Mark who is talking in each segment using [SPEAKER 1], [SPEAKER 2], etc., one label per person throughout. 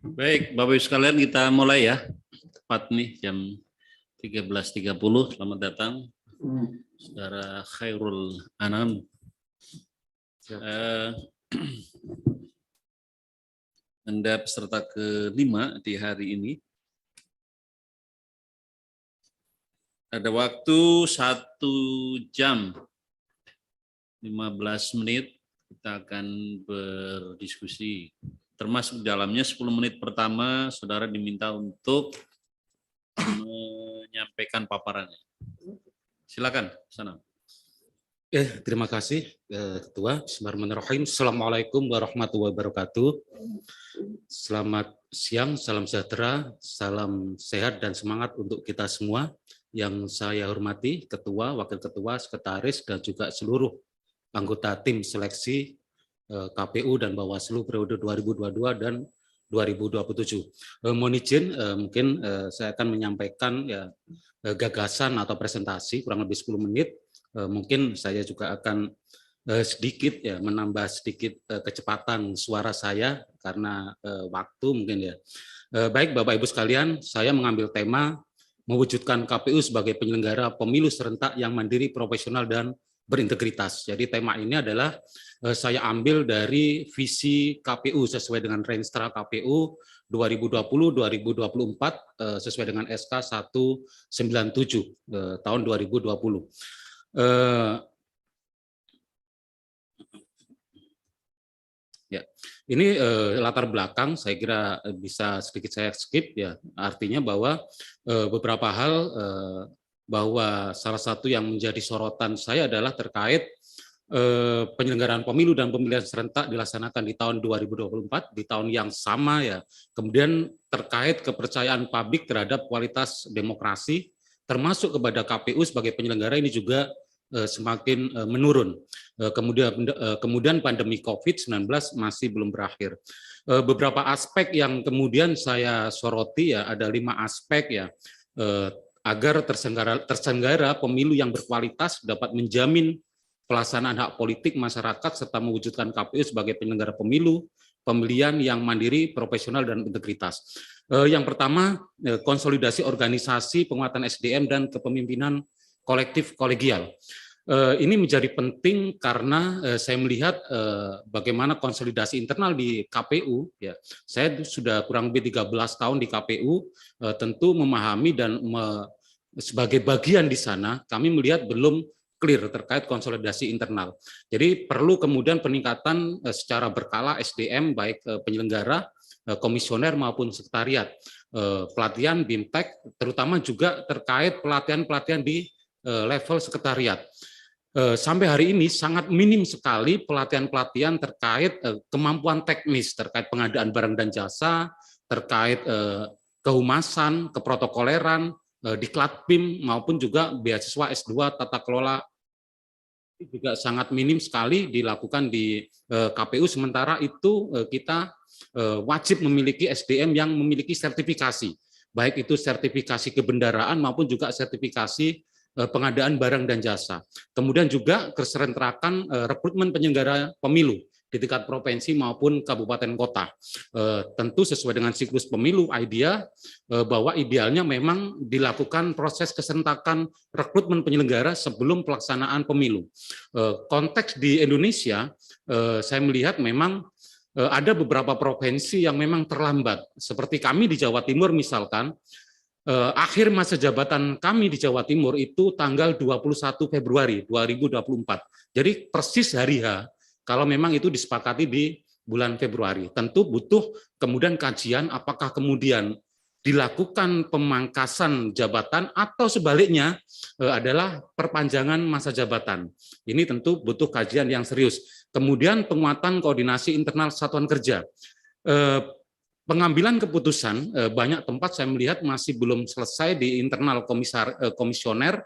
[SPEAKER 1] Baik, Bapak Ibu sekalian, kita mulai ya. Tepat nih jam 13.30. Selamat datang Saudara Khairul Anam. Anda peserta kelima di hari ini. Ada waktu 1 jam 15 menit kita akan berdiskusi. Termasuk dalamnya 10 menit pertama saudara diminta untuk menyampaikan paparannya. Silakan, sana.
[SPEAKER 2] Terima kasih Ketua. Bismillahirrahmanirrahim. Assalamualaikum warahmatullahi wabarakatuh. Selamat siang, salam sejahtera, salam sehat dan semangat untuk kita semua. Yang saya hormati Ketua, Wakil Ketua, Sekretaris, dan juga seluruh anggota tim seleksi KPU dan Bawaslu periode 2022 dan 2027. Mohon izin, mungkin saya akan menyampaikan gagasan atau presentasi kurang lebih 10 menit. Mungkin saya juga akan sedikit menambah sedikit kecepatan suara saya karena waktu mungkin ya. Baik Bapak Ibu sekalian, saya mengambil tema mewujudkan KPU sebagai penyelenggara pemilu serentak yang mandiri, profesional, dan berintegritas. Jadi tema ini adalah saya ambil dari visi KPU sesuai dengan Renstra KPU 2020-2024 sesuai dengan SK 197 tahun 2020. Ya, ini latar belakang saya kira bisa sedikit saya skip ya. Artinya bahwa beberapa hal bahwa salah satu yang menjadi sorotan saya adalah terkait penyelenggaraan pemilu dan pemilihan serentak dilaksanakan di tahun 2024 di tahun yang sama ya. Kemudian terkait kepercayaan publik terhadap kualitas demokrasi termasuk kepada KPU sebagai penyelenggara ini juga semakin menurun. Kemudian pandemi COVID-19 masih belum berakhir. Beberapa aspek yang kemudian saya soroti ya, ada 5 aspek ya, agar terselenggara pemilu yang berkualitas dapat menjamin pelaksanaan hak politik masyarakat serta mewujudkan KPU sebagai penyelenggara pemilu, pemilihan yang mandiri, profesional, dan integritas. Yang pertama, konsolidasi organisasi, penguatan SDM, dan kepemimpinan kolektif kolegial. Ini menjadi penting karena saya melihat bagaimana konsolidasi internal di KPU. Ya, saya sudah kurang lebih 13 tahun di KPU, tentu memahami dan sebagai bagian di sana kami melihat belum clear terkait konsolidasi internal. Jadi perlu kemudian peningkatan secara berkala SDM baik penyelenggara, komisioner maupun sekretariat, pelatihan BIMTEK, terutama juga terkait pelatihan-pelatihan di level sekretariat. Sampai hari ini sangat minim sekali pelatihan-pelatihan terkait kemampuan teknis, terkait pengadaan barang dan jasa, terkait kehumasan, keprotokoleran, Diklat BIM maupun juga beasiswa S2 tata kelola juga sangat minim sekali dilakukan di KPU, sementara itu kita wajib memiliki SDM yang memiliki sertifikasi, baik itu sertifikasi kebendaraan maupun juga sertifikasi pengadaan barang dan jasa. Kemudian juga keserentakan rekrutmen penyelenggara pemilu di tingkat provinsi maupun kabupaten kota. Tentu sesuai dengan siklus pemilu, bahwa idealnya memang dilakukan proses keserentakan rekrutmen penyelenggara sebelum pelaksanaan pemilu. Konteks di Indonesia, saya melihat memang ada beberapa provinsi yang memang terlambat. Seperti kami di Jawa Timur misalkan, akhir masa jabatan kami di Jawa Timur itu tanggal 21 Februari 2024. Jadi persis hari H, kalau memang itu disepakati di bulan Februari. Tentu butuh kemudian kajian apakah kemudian dilakukan pemangkasan jabatan atau sebaliknya adalah perpanjangan masa jabatan. Ini tentu butuh kajian yang serius. Kemudian penguatan koordinasi internal satuan kerja. Pengambilan keputusan banyak tempat saya melihat masih belum selesai di internal komisioner.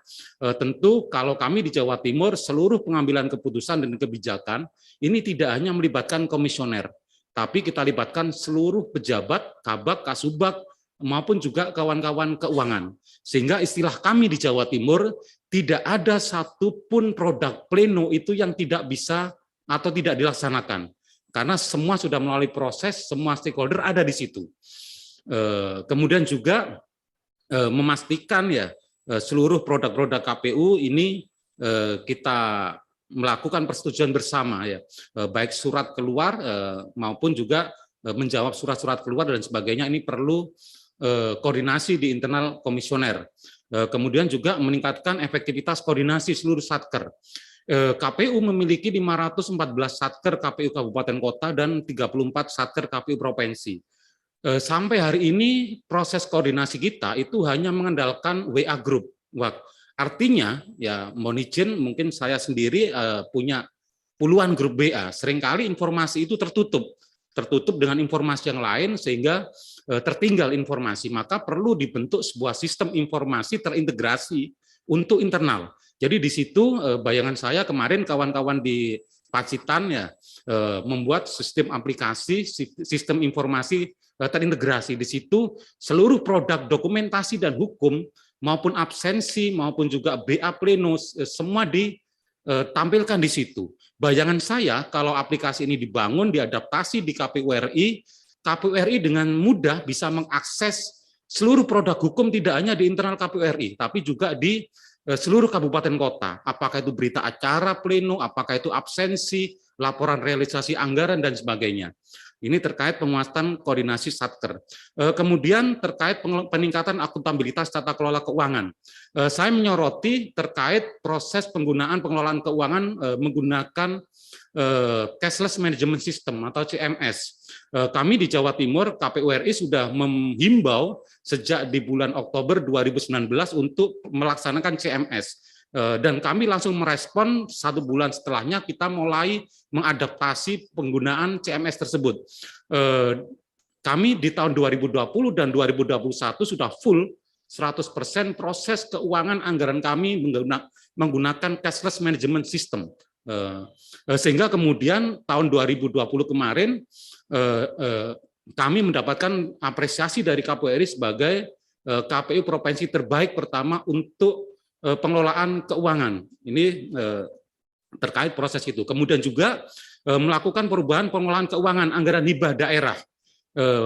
[SPEAKER 2] Tentu kalau kami di Jawa Timur seluruh pengambilan keputusan dan kebijakan ini tidak hanya melibatkan komisioner, tapi kita libatkan seluruh pejabat, kabak, kasubag maupun juga kawan-kawan keuangan. Sehingga istilah kami di Jawa Timur tidak ada satupun produk pleno itu yang tidak bisa atau tidak dilaksanakan. karena semua sudah melalui proses, semua stakeholder ada di situ. Kemudian juga memastikan ya seluruh produk-produk KPU ini kita melakukan persetujuan bersama ya, baik surat keluar maupun juga menjawab surat-surat keluar dan sebagainya. Ini perlu koordinasi di internal komisioner. Kemudian juga meningkatkan efektivitas koordinasi seluruh satker. KPU memiliki 514 satker KPU kabupaten kota dan 34 satker KPU provinsi. Sampai hari ini proses koordinasi kita itu hanya mengandalkan WA group. Artinya ya mohon izin, mungkin saya sendiri punya puluhan grup WA. Seringkali informasi itu tertutup dengan informasi yang lain sehingga tertinggal informasi. Maka perlu dibentuk sebuah sistem informasi terintegrasi untuk internal. Jadi di situ bayangan saya kemarin kawan-kawan di Pacitan ya membuat sistem aplikasi, sistem informasi terintegrasi. Di situ seluruh produk dokumentasi dan hukum maupun absensi maupun juga BA pleno semua ditampilkan di situ. Bayangan saya kalau aplikasi ini dibangun, diadaptasi di KPU RI dengan mudah bisa mengakses seluruh produk hukum tidak hanya di internal KPU RI tapi juga di seluruh kabupaten kota. Apakah itu berita acara pleno, apakah itu absensi, laporan realisasi anggaran dan sebagainya. Ini terkait penguatan koordinasi satker. Kemudian terkait peningkatan akuntabilitas tata kelola keuangan. Saya menyoroti terkait proses penggunaan pengelolaan keuangan menggunakan cashless management system atau CMS. Kami di Jawa Timur, KPU RI sudah menghimbau sejak di bulan Oktober 2019 untuk melaksanakan CMS. Dan kami langsung merespon 1 bulan setelahnya kita mulai mengadaptasi penggunaan CMS tersebut. Kami di tahun 2020 dan 2021 sudah full 100% proses keuangan anggaran kami menggunakan cashless management system. Sehingga kemudian tahun 2020 kemarin kami mendapatkan apresiasi dari KPU RI sebagai KPU provinsi terbaik pertama untuk pengelolaan keuangan. Ini terkait proses itu. Kemudian juga melakukan perubahan pengelolaan keuangan anggaran hibah daerah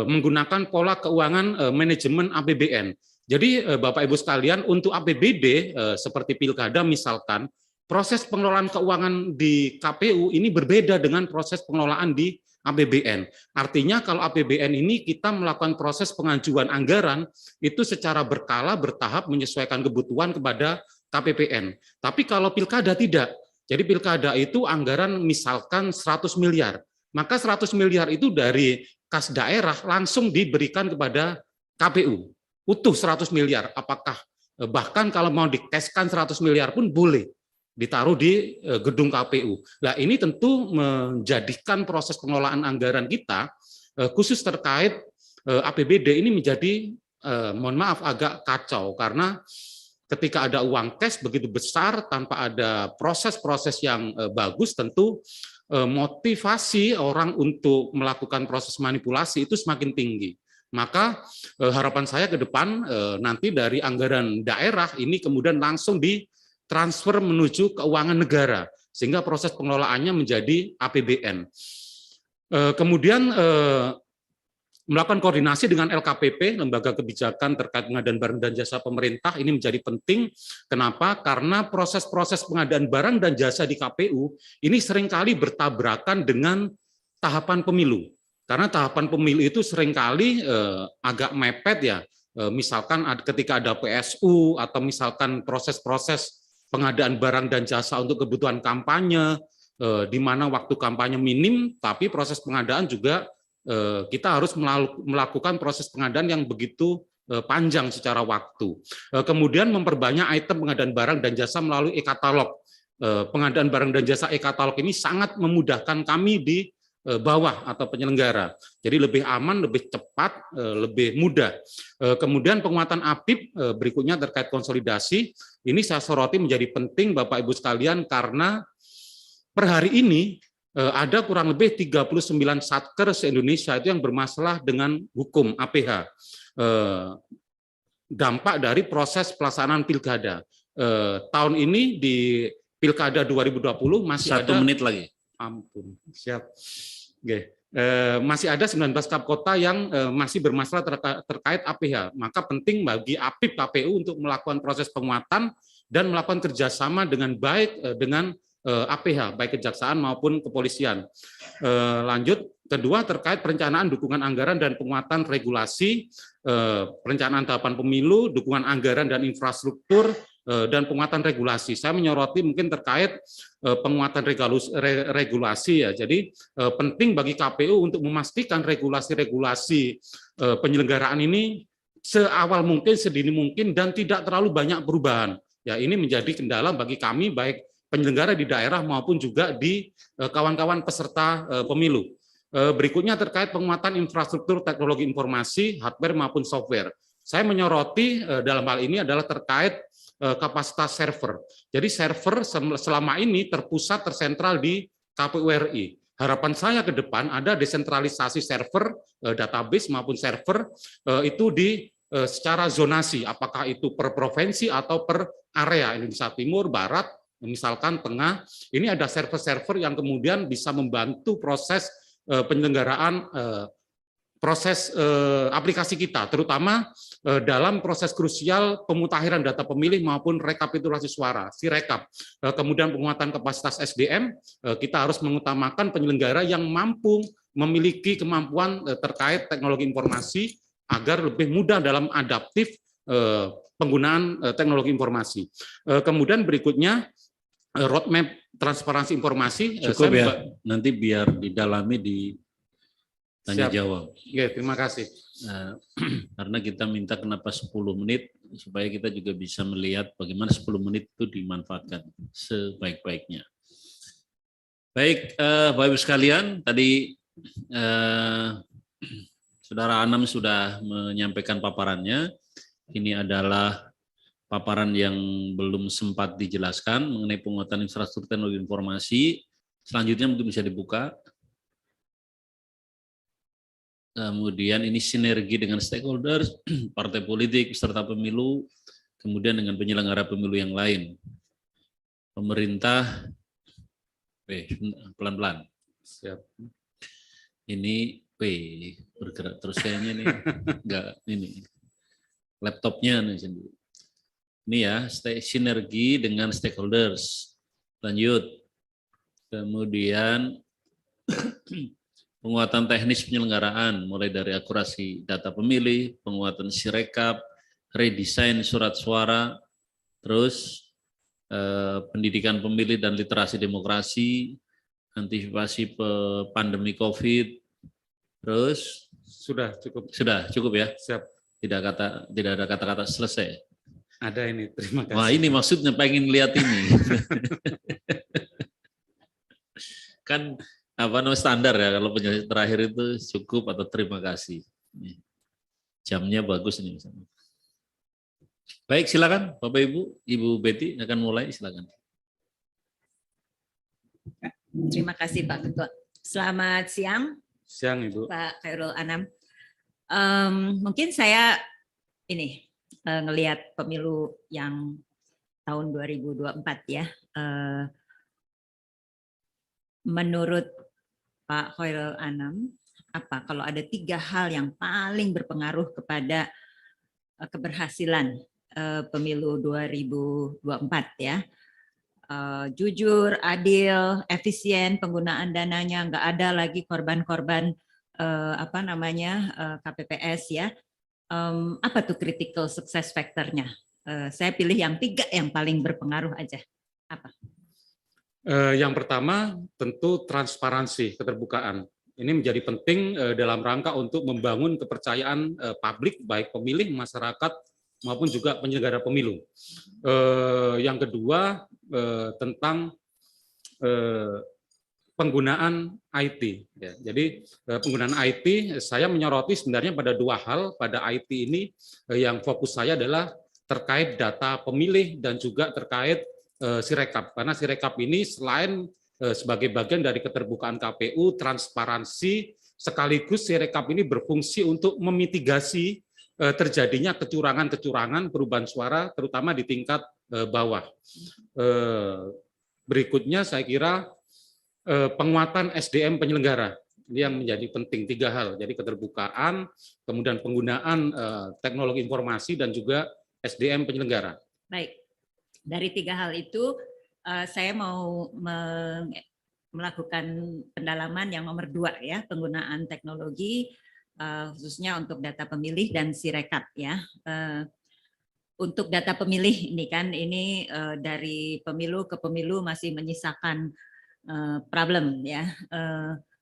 [SPEAKER 2] menggunakan pola keuangan manajemen APBN. Jadi Bapak Ibu sekalian, untuk APBD seperti pilkada misalkan, proses pengelolaan keuangan di KPU ini berbeda dengan proses pengelolaan di APBN. Artinya kalau APBN ini kita melakukan proses pengajuan anggaran itu secara berkala, bertahap menyesuaikan kebutuhan kepada KPPN. Tapi kalau pilkada tidak. Jadi pilkada itu anggaran misalkan 100 miliar. Maka 100 miliar itu dari kas daerah langsung diberikan kepada KPU. Utuh 100 miliar. Apakah bahkan kalau mau dikeskan 100 miliar pun boleh ditaruh di gedung KPU. Nah, ini tentu menjadikan proses pengelolaan anggaran kita khusus terkait APBD ini menjadi mohon maaf agak kacau karena ketika ada uang cash begitu besar tanpa ada proses-proses yang bagus, tentu motivasi orang untuk melakukan proses manipulasi itu semakin tinggi. Maka harapan saya ke depan nanti dari anggaran daerah ini kemudian langsung transfer menuju keuangan negara, sehingga proses pengelolaannya menjadi APBN. Kemudian melakukan koordinasi dengan LKPP, Lembaga Kebijakan Terkait Pengadaan Barang dan Jasa Pemerintah, ini menjadi penting. Kenapa? Karena proses-proses pengadaan barang dan jasa di KPU ini seringkali bertabrakan dengan tahapan pemilu. Karena tahapan pemilu itu seringkali agak mepet ya, misalkan ketika ada PSU atau misalkan proses-proses pengadaan barang dan jasa untuk kebutuhan kampanye, di mana waktu kampanye minim, tapi proses pengadaan juga kita harus melakukan proses pengadaan yang begitu panjang secara waktu. Kemudian memperbanyak item pengadaan barang dan jasa melalui e-katalog. Pengadaan barang dan jasa e-katalog ini sangat memudahkan kami di bawah atau penyelenggara. Jadi lebih aman, lebih cepat, lebih mudah. Kemudian penguatan APIP berikutnya terkait konsolidasi, ini saya soroti menjadi penting Bapak Ibu sekalian karena per hari ini ada kurang lebih 39 satker se-Indonesia itu yang bermasalah dengan hukum APH. Dampak dari proses pelaksanaan pilkada. Tahun ini di pilkada 2020 masih
[SPEAKER 1] 1 menit lagi.
[SPEAKER 2] Ampun, siap. Oke. Masih ada 19 kap kota yang masih bermasalah terkait APH. Maka penting bagi APIP KPU untuk melakukan proses penguatan dan melakukan kerjasama dengan baik dengan APH, baik kejaksaan maupun kepolisian. Lanjut, kedua terkait perencanaan dukungan anggaran dan penguatan regulasi, perencanaan tahapan pemilu, dukungan anggaran dan infrastruktur, dan penguatan regulasi. Saya menyoroti mungkin terkait penguatan regulasi ya. Jadi penting bagi KPU untuk memastikan regulasi-regulasi penyelenggaraan ini seawal mungkin, sedini mungkin, dan tidak terlalu banyak perubahan. Ya, ini menjadi kendala bagi kami baik penyelenggara di daerah maupun juga di kawan-kawan peserta pemilu. Berikutnya terkait penguatan infrastruktur teknologi informasi, hardware maupun software. Saya menyoroti dalam hal ini adalah terkait kapasitas server. Jadi server selama ini terpusat tersentral di KPU RI. Harapan saya ke depan ada desentralisasi server, database maupun server itu di secara zonasi, apakah itu per provinsi atau per area, Indonesia Timur, Barat, misalkan Tengah. Ini ada server-server yang kemudian bisa membantu proses penyelenggaraan proses aplikasi kita, terutama dalam proses krusial pemutakhiran data pemilih maupun rekapitulasi suara, Sirekap. Kemudian penguatan kapasitas SDM, kita harus mengutamakan penyelenggara yang mampu memiliki kemampuan terkait teknologi informasi agar lebih mudah dalam adaptif penggunaan teknologi informasi. Kemudian berikutnya roadmap transparansi informasi.
[SPEAKER 1] Cukup ya, nanti biar didalami di tanya jawab.
[SPEAKER 2] Oke, terima kasih.
[SPEAKER 1] Karena kita minta kenapa 10 menit supaya kita juga bisa melihat bagaimana 10 menit itu dimanfaatkan sebaik-baiknya. Baik, Bapak Ibu sekalian, tadi Saudara Anam sudah menyampaikan paparannya. Ini adalah paparan yang belum sempat dijelaskan mengenai penguatan infrastruktur teknologi informasi. Selanjutnya mungkin bisa dibuka. Kemudian ini sinergi dengan stakeholders, partai politik, peserta pemilu, kemudian dengan penyelenggara pemilu yang lain. Pemerintah, pelan-pelan. Siap. Ini bergerak terus kayaknya nih, enggak ini laptopnya nih sendiri. Ini ya, sinergi dengan stakeholders. Lanjut. Kemudian penguatan teknis penyelenggaraan, mulai dari akurasi data pemilih, penguatan Sirekap, redesain surat suara, terus pendidikan pemilih dan literasi demokrasi, antisipasi pandemi COVID, terus sudah cukup ya. Siap. Tidak ada kata-kata selesai.
[SPEAKER 2] Ada ini, terima kasih.
[SPEAKER 1] Wah, ini maksudnya pengen lihat ini. Kan apa namanya standar ya, kalau penjelasan terakhir itu cukup atau terima kasih. Jamnya bagus ini misalnya. Baik, silakan Bapak Ibu, Ibu Betty akan mulai, silakan.
[SPEAKER 3] Terima kasih Pak Ketua. Selamat siang.
[SPEAKER 2] Siang Ibu.
[SPEAKER 3] Pak Khairul Anam. Mungkin saya ini ngelihat pemilu yang tahun 2024 ya. Menurut Pak Khairul Anam, apa kalau ada 3 hal yang paling berpengaruh kepada keberhasilan pemilu 2024 ya? Jujur, adil, efisien penggunaan dananya, nggak ada lagi korban-korban KPPS ya. Apa tuh critical success factor-nya? Saya pilih yang 3 yang paling berpengaruh aja. Apa?
[SPEAKER 2] Yang pertama tentu transparansi, keterbukaan. Ini menjadi penting dalam rangka untuk membangun kepercayaan publik, baik pemilih, masyarakat, maupun juga penyelenggara pemilu. Yang kedua tentang penggunaan IT. Ya, jadi penggunaan IT, saya menyoroti sebenarnya pada 2 hal pada IT ini. Yang fokus saya adalah terkait data pemilih dan juga terkait Sirekap. Karena Sirekap ini selain sebagai bagian dari keterbukaan KPU, transparansi, sekaligus Sirekap ini berfungsi untuk memitigasi terjadinya kecurangan-kecurangan perubahan suara, terutama di tingkat bawah. Berikutnya saya kira penguatan SDM penyelenggara. Ini yang menjadi penting, 3 hal. Jadi keterbukaan, kemudian penggunaan teknologi informasi, dan juga SDM penyelenggara.
[SPEAKER 3] Baik, dari 3 hal itu saya mau melakukan pendalaman yang nomor 2 ya, penggunaan teknologi khususnya untuk data pemilih dan Sirekap ya. Untuk data pemilih ini kan dari pemilu ke pemilu masih menyisakan problem ya.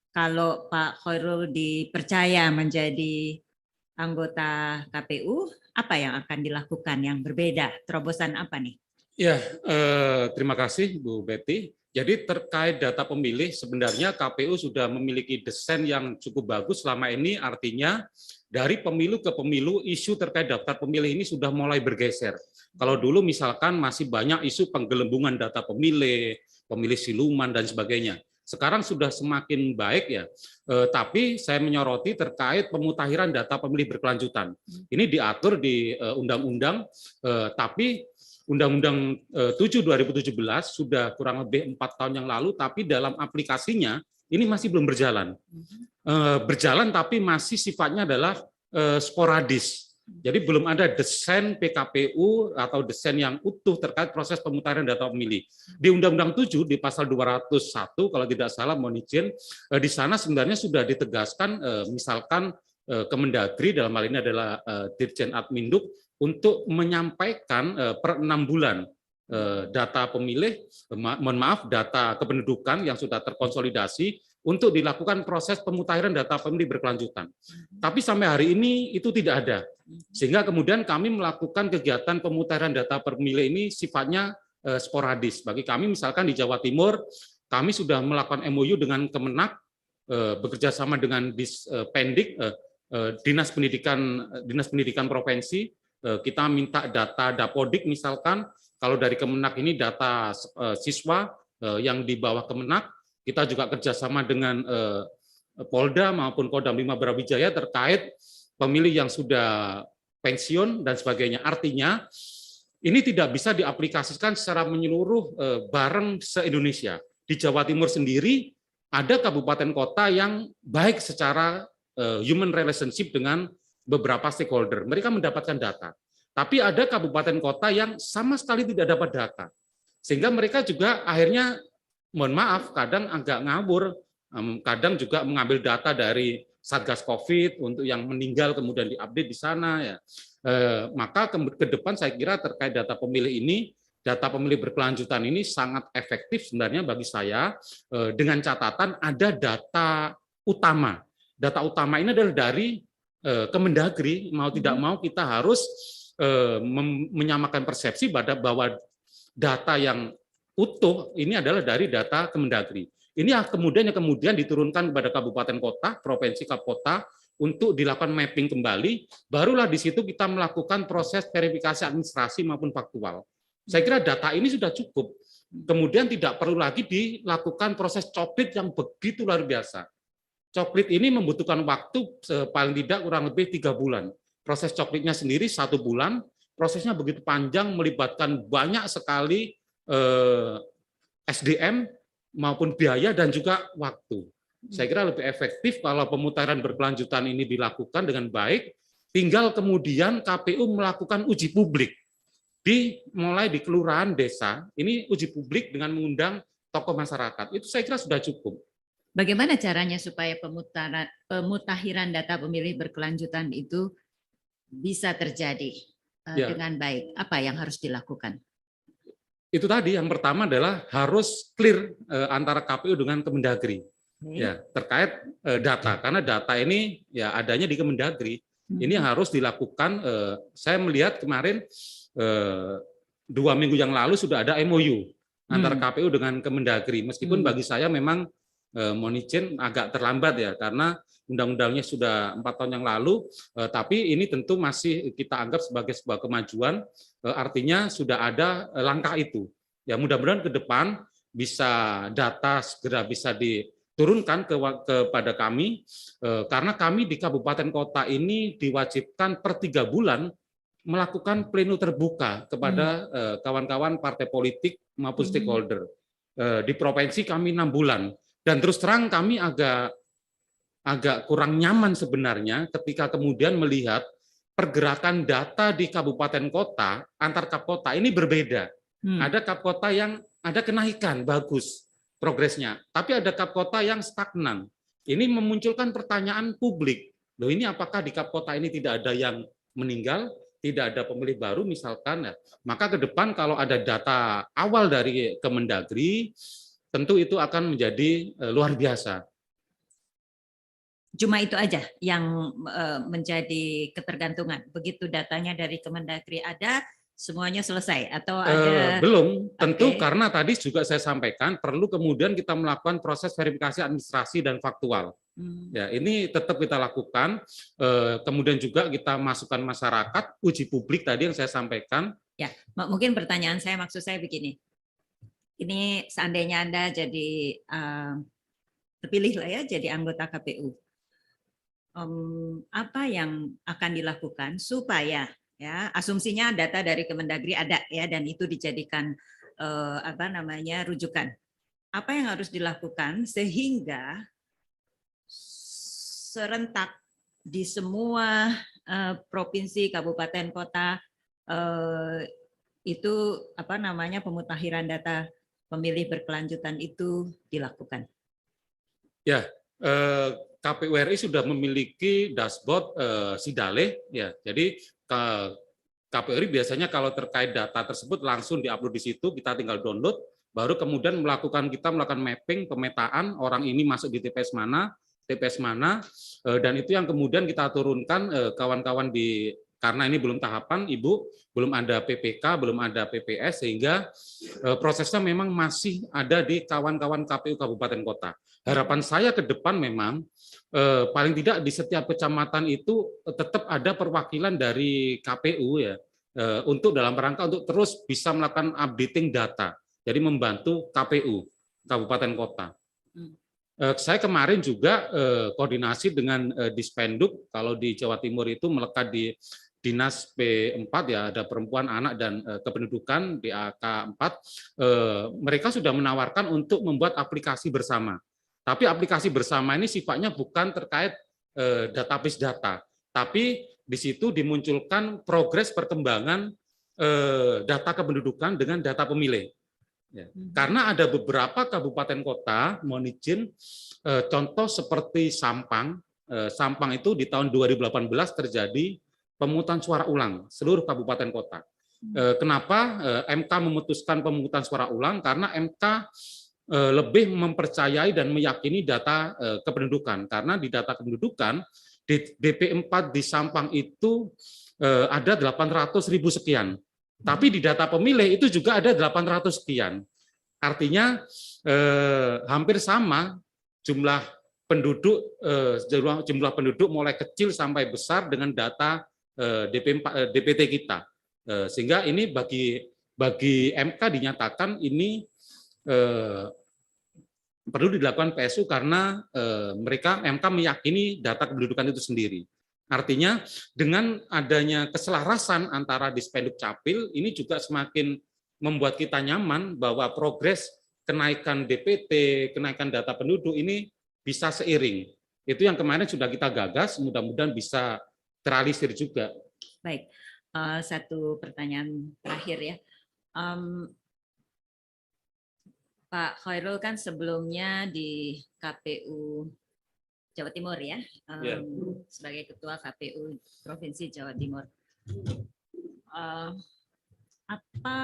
[SPEAKER 3] Kalau Pak Khairul dipercaya menjadi anggota KPU, apa yang akan dilakukan yang berbeda? Terobosan apa nih?
[SPEAKER 2] Ya, terima kasih Bu Betty. Jadi terkait data pemilih, sebenarnya KPU sudah memiliki desain yang cukup bagus selama ini, artinya dari pemilu ke pemilu, isu terkait daftar pemilih ini sudah mulai bergeser. Kalau dulu misalkan masih banyak isu penggelembungan data pemilih, pemilih siluman, dan sebagainya. Sekarang sudah semakin baik ya, tapi saya menyoroti terkait pemutakhiran data pemilih berkelanjutan. Ini diatur di undang-undang, tapi Undang-Undang 7 2017 sudah kurang lebih 4 tahun yang lalu, tapi dalam aplikasinya ini masih belum berjalan. Berjalan tapi masih sifatnya adalah sporadis. Jadi belum ada desain PKPU atau desain yang utuh terkait proses pemutahiran data pemilih. Di Undang-Undang 7 di pasal 201 kalau tidak salah, mohon izin, di sana sebenarnya sudah ditegaskan misalkan Kemendagri dalam hal ini adalah Dirjen Adminduk untuk menyampaikan per 6 bulan data pemilih, mohon maaf, data kependudukan yang sudah terkonsolidasi untuk dilakukan proses pemutakhiran data pemilih berkelanjutan. Tapi sampai hari ini itu tidak ada. Sehingga kemudian kami melakukan kegiatan pemutakhiran data pemilih ini sifatnya sporadis. Bagi kami misalkan di Jawa Timur, kami sudah melakukan MOU dengan Kemenak, bekerja sama dengan Dispendik, Dinas Pendidikan Provinsi. Kita minta data Dapodik misalkan, kalau dari Kemenak ini data siswa yang di bawah Kemenak. Kita juga kerjasama dengan Polda maupun Kodam 5 Brawijaya terkait pemilih yang sudah pensiun dan sebagainya. Artinya ini tidak bisa diaplikasikan secara menyeluruh bareng se-Indonesia. Di Jawa Timur sendiri ada kabupaten kota yang baik secara human relationship dengan beberapa stakeholder. Mereka mendapatkan data. Tapi ada kabupaten kota yang sama sekali tidak dapat data. Sehingga mereka juga akhirnya, mohon maaf, kadang agak ngawur, kadang juga mengambil data dari Satgas COVID untuk yang meninggal kemudian diupdate di sana ya. Maka ke depan saya kira terkait data pemilih ini, data pemilih berkelanjutan ini sangat efektif sebenarnya bagi saya, dengan catatan ada data utama. Data utama ini adalah dari Kemendagri, mau tidak mau kita harus menyamakan persepsi bahwa data yang utuh ini adalah dari data Kemendagri. Ini yang kemudian diturunkan kepada kabupaten kota, provinsi kota untuk dilakukan mapping kembali, barulah di situ kita melakukan proses verifikasi administrasi maupun faktual. Saya kira data ini sudah cukup. Kemudian tidak perlu lagi dilakukan proses coplit yang begitu luar biasa. Coplit ini membutuhkan waktu paling tidak kurang lebih 3 bulan. Proses coplitnya sendiri 1 bulan, prosesnya begitu panjang, melibatkan banyak sekali SDM maupun biaya dan juga waktu. Saya kira lebih efektif kalau pemutahiran berkelanjutan ini dilakukan dengan baik, tinggal kemudian KPU melakukan uji publik. Mulai di kelurahan, desa, ini uji publik dengan mengundang tokoh masyarakat. Itu saya kira sudah cukup.
[SPEAKER 3] Bagaimana caranya supaya pemutahiran data pemilih berkelanjutan itu bisa terjadi dengan baik? Apa yang harus dilakukan?
[SPEAKER 2] Itu tadi, yang pertama adalah harus clear antara KPU dengan Kemendagri. Ya, terkait data, karena data ini ya adanya di Kemendagri. Ini harus dilakukan. Saya melihat kemarin 2 minggu yang lalu sudah ada MOU antara KPU dengan Kemendagri. Meskipun bagi saya memang mohon izin agak terlambat ya, karena undang-undangnya sudah 4 tahun yang lalu, tapi ini tentu masih kita anggap sebagai sebuah kemajuan, artinya sudah ada langkah itu. Ya mudah-mudahan ke depan bisa data segera bisa diturunkan kepada kami, karena kami di kabupaten kota ini diwajibkan per 3 bulan melakukan pleno terbuka kepada kawan-kawan partai politik maupun stakeholder. Di provinsi kami 6 bulan. Dan terus terang kami agak agak kurang nyaman sebenarnya ketika kemudian melihat pergerakan data di kabupaten kota antar kap kota ini berbeda. Ada kap kota yang ada kenaikan bagus progresnya, tapi ada kap kota yang stagnan. Ini memunculkan pertanyaan publik. Loh, ini apakah di kap kota ini tidak ada yang meninggal, tidak ada pemilih baru misalkan ya. Maka ke depan kalau ada data awal dari Kemendagri, tentu itu akan menjadi luar biasa.
[SPEAKER 3] Cuma itu aja yang menjadi ketergantungan. Begitu datanya dari Kemendagri ada, semuanya selesai atau ada
[SPEAKER 2] belum tentu
[SPEAKER 3] Oke.
[SPEAKER 2] karena tadi juga saya sampaikan perlu kemudian kita melakukan proses verifikasi administrasi dan faktual. Ya, ini tetap kita lakukan. Kemudian juga kita masukkan masyarakat, uji publik tadi yang saya sampaikan.
[SPEAKER 3] Ya, mungkin pertanyaan saya maksud saya begini. Ini seandainya Anda jadi terpilih lah ya jadi anggota KPU. Apa yang akan dilakukan supaya ya asumsinya data dari Kemendagri ada ya dan itu dijadikan rujukan. Apa yang harus dilakukan sehingga serentak di semua provinsi, kabupaten, kota itu pemutahiran data pemilih berkelanjutan itu dilakukan?
[SPEAKER 2] Ya, KPU RI sudah memiliki dashboard Sidaleh ya. Jadi KPU RI biasanya kalau terkait data tersebut langsung diupload di situ, kita tinggal download, baru kemudian melakukan mapping, pemetaan orang ini masuk di TPS mana, dan itu yang kemudian kita turunkan kawan-kawan di, karena ini belum tahapan, Ibu, belum ada PPK, belum ada PPS, sehingga prosesnya memang masih ada di kawan-kawan KPU Kabupaten Kota. Harapan saya ke depan memang paling tidak di setiap kecamatan itu tetap ada perwakilan dari KPU ya, untuk dalam rangka untuk terus bisa melakukan updating data, jadi membantu KPU Kabupaten Kota. Saya kemarin juga koordinasi dengan Dispenduk, kalau di Jawa Timur itu melekat di Dinas P4 ya, ada perempuan, anak, dan kependudukan DAK 4, mereka sudah menawarkan untuk membuat aplikasi bersama. Tapi aplikasi bersama ini sifatnya bukan terkait database data, tapi di situ dimunculkan progres perkembangan data kependudukan dengan data pemilih. Ya. Karena ada beberapa kabupaten kota, mohon izin, contoh seperti Sampang, Sampang itu di tahun 2018 terjadi pemungutan suara ulang seluruh kabupaten kota. Kenapa MK memutuskan pemungutan suara ulang? Karena MK lebih mempercayai dan meyakini data kependudukan, karena di data kependudukan di DP4 di Sampang itu ada 800.000 sekian, tapi di data pemilih itu juga ada 800 sekian. Artinya hampir sama jumlah penduduk mulai kecil sampai besar dengan data DPT kita, sehingga ini bagi MK dinyatakan ini perlu dilakukan PSU karena mereka MK meyakini data kependudukan itu sendiri. Artinya dengan adanya keselarasan antara Dispenduk Capil ini juga semakin membuat kita nyaman bahwa progres kenaikan DPT, kenaikan data penduduk ini bisa seiring. Itu yang kemarin sudah kita gagas, mudah-mudahan bisa terrealisir juga.
[SPEAKER 3] Baik, satu pertanyaan terakhir ya. Pak Khairul kan sebelumnya di KPU Jawa Timur ya, sebagai Ketua KPU Provinsi Jawa Timur. Apa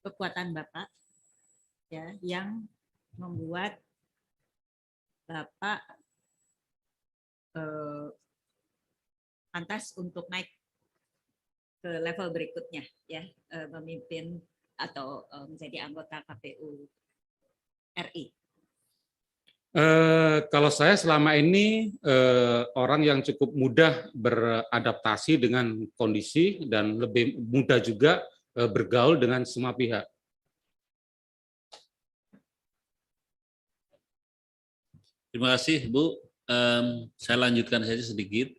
[SPEAKER 3] kekuatan Bapak ya yang membuat Bapak pantas untuk naik ke level berikutnya ya, memimpin atau menjadi anggota KPU RI?
[SPEAKER 2] Kalau saya selama ini orang yang cukup mudah beradaptasi dengan kondisi dan lebih mudah juga bergaul dengan semua pihak.
[SPEAKER 1] Terima kasih, Bu. Saya lanjutkan saja sedikit.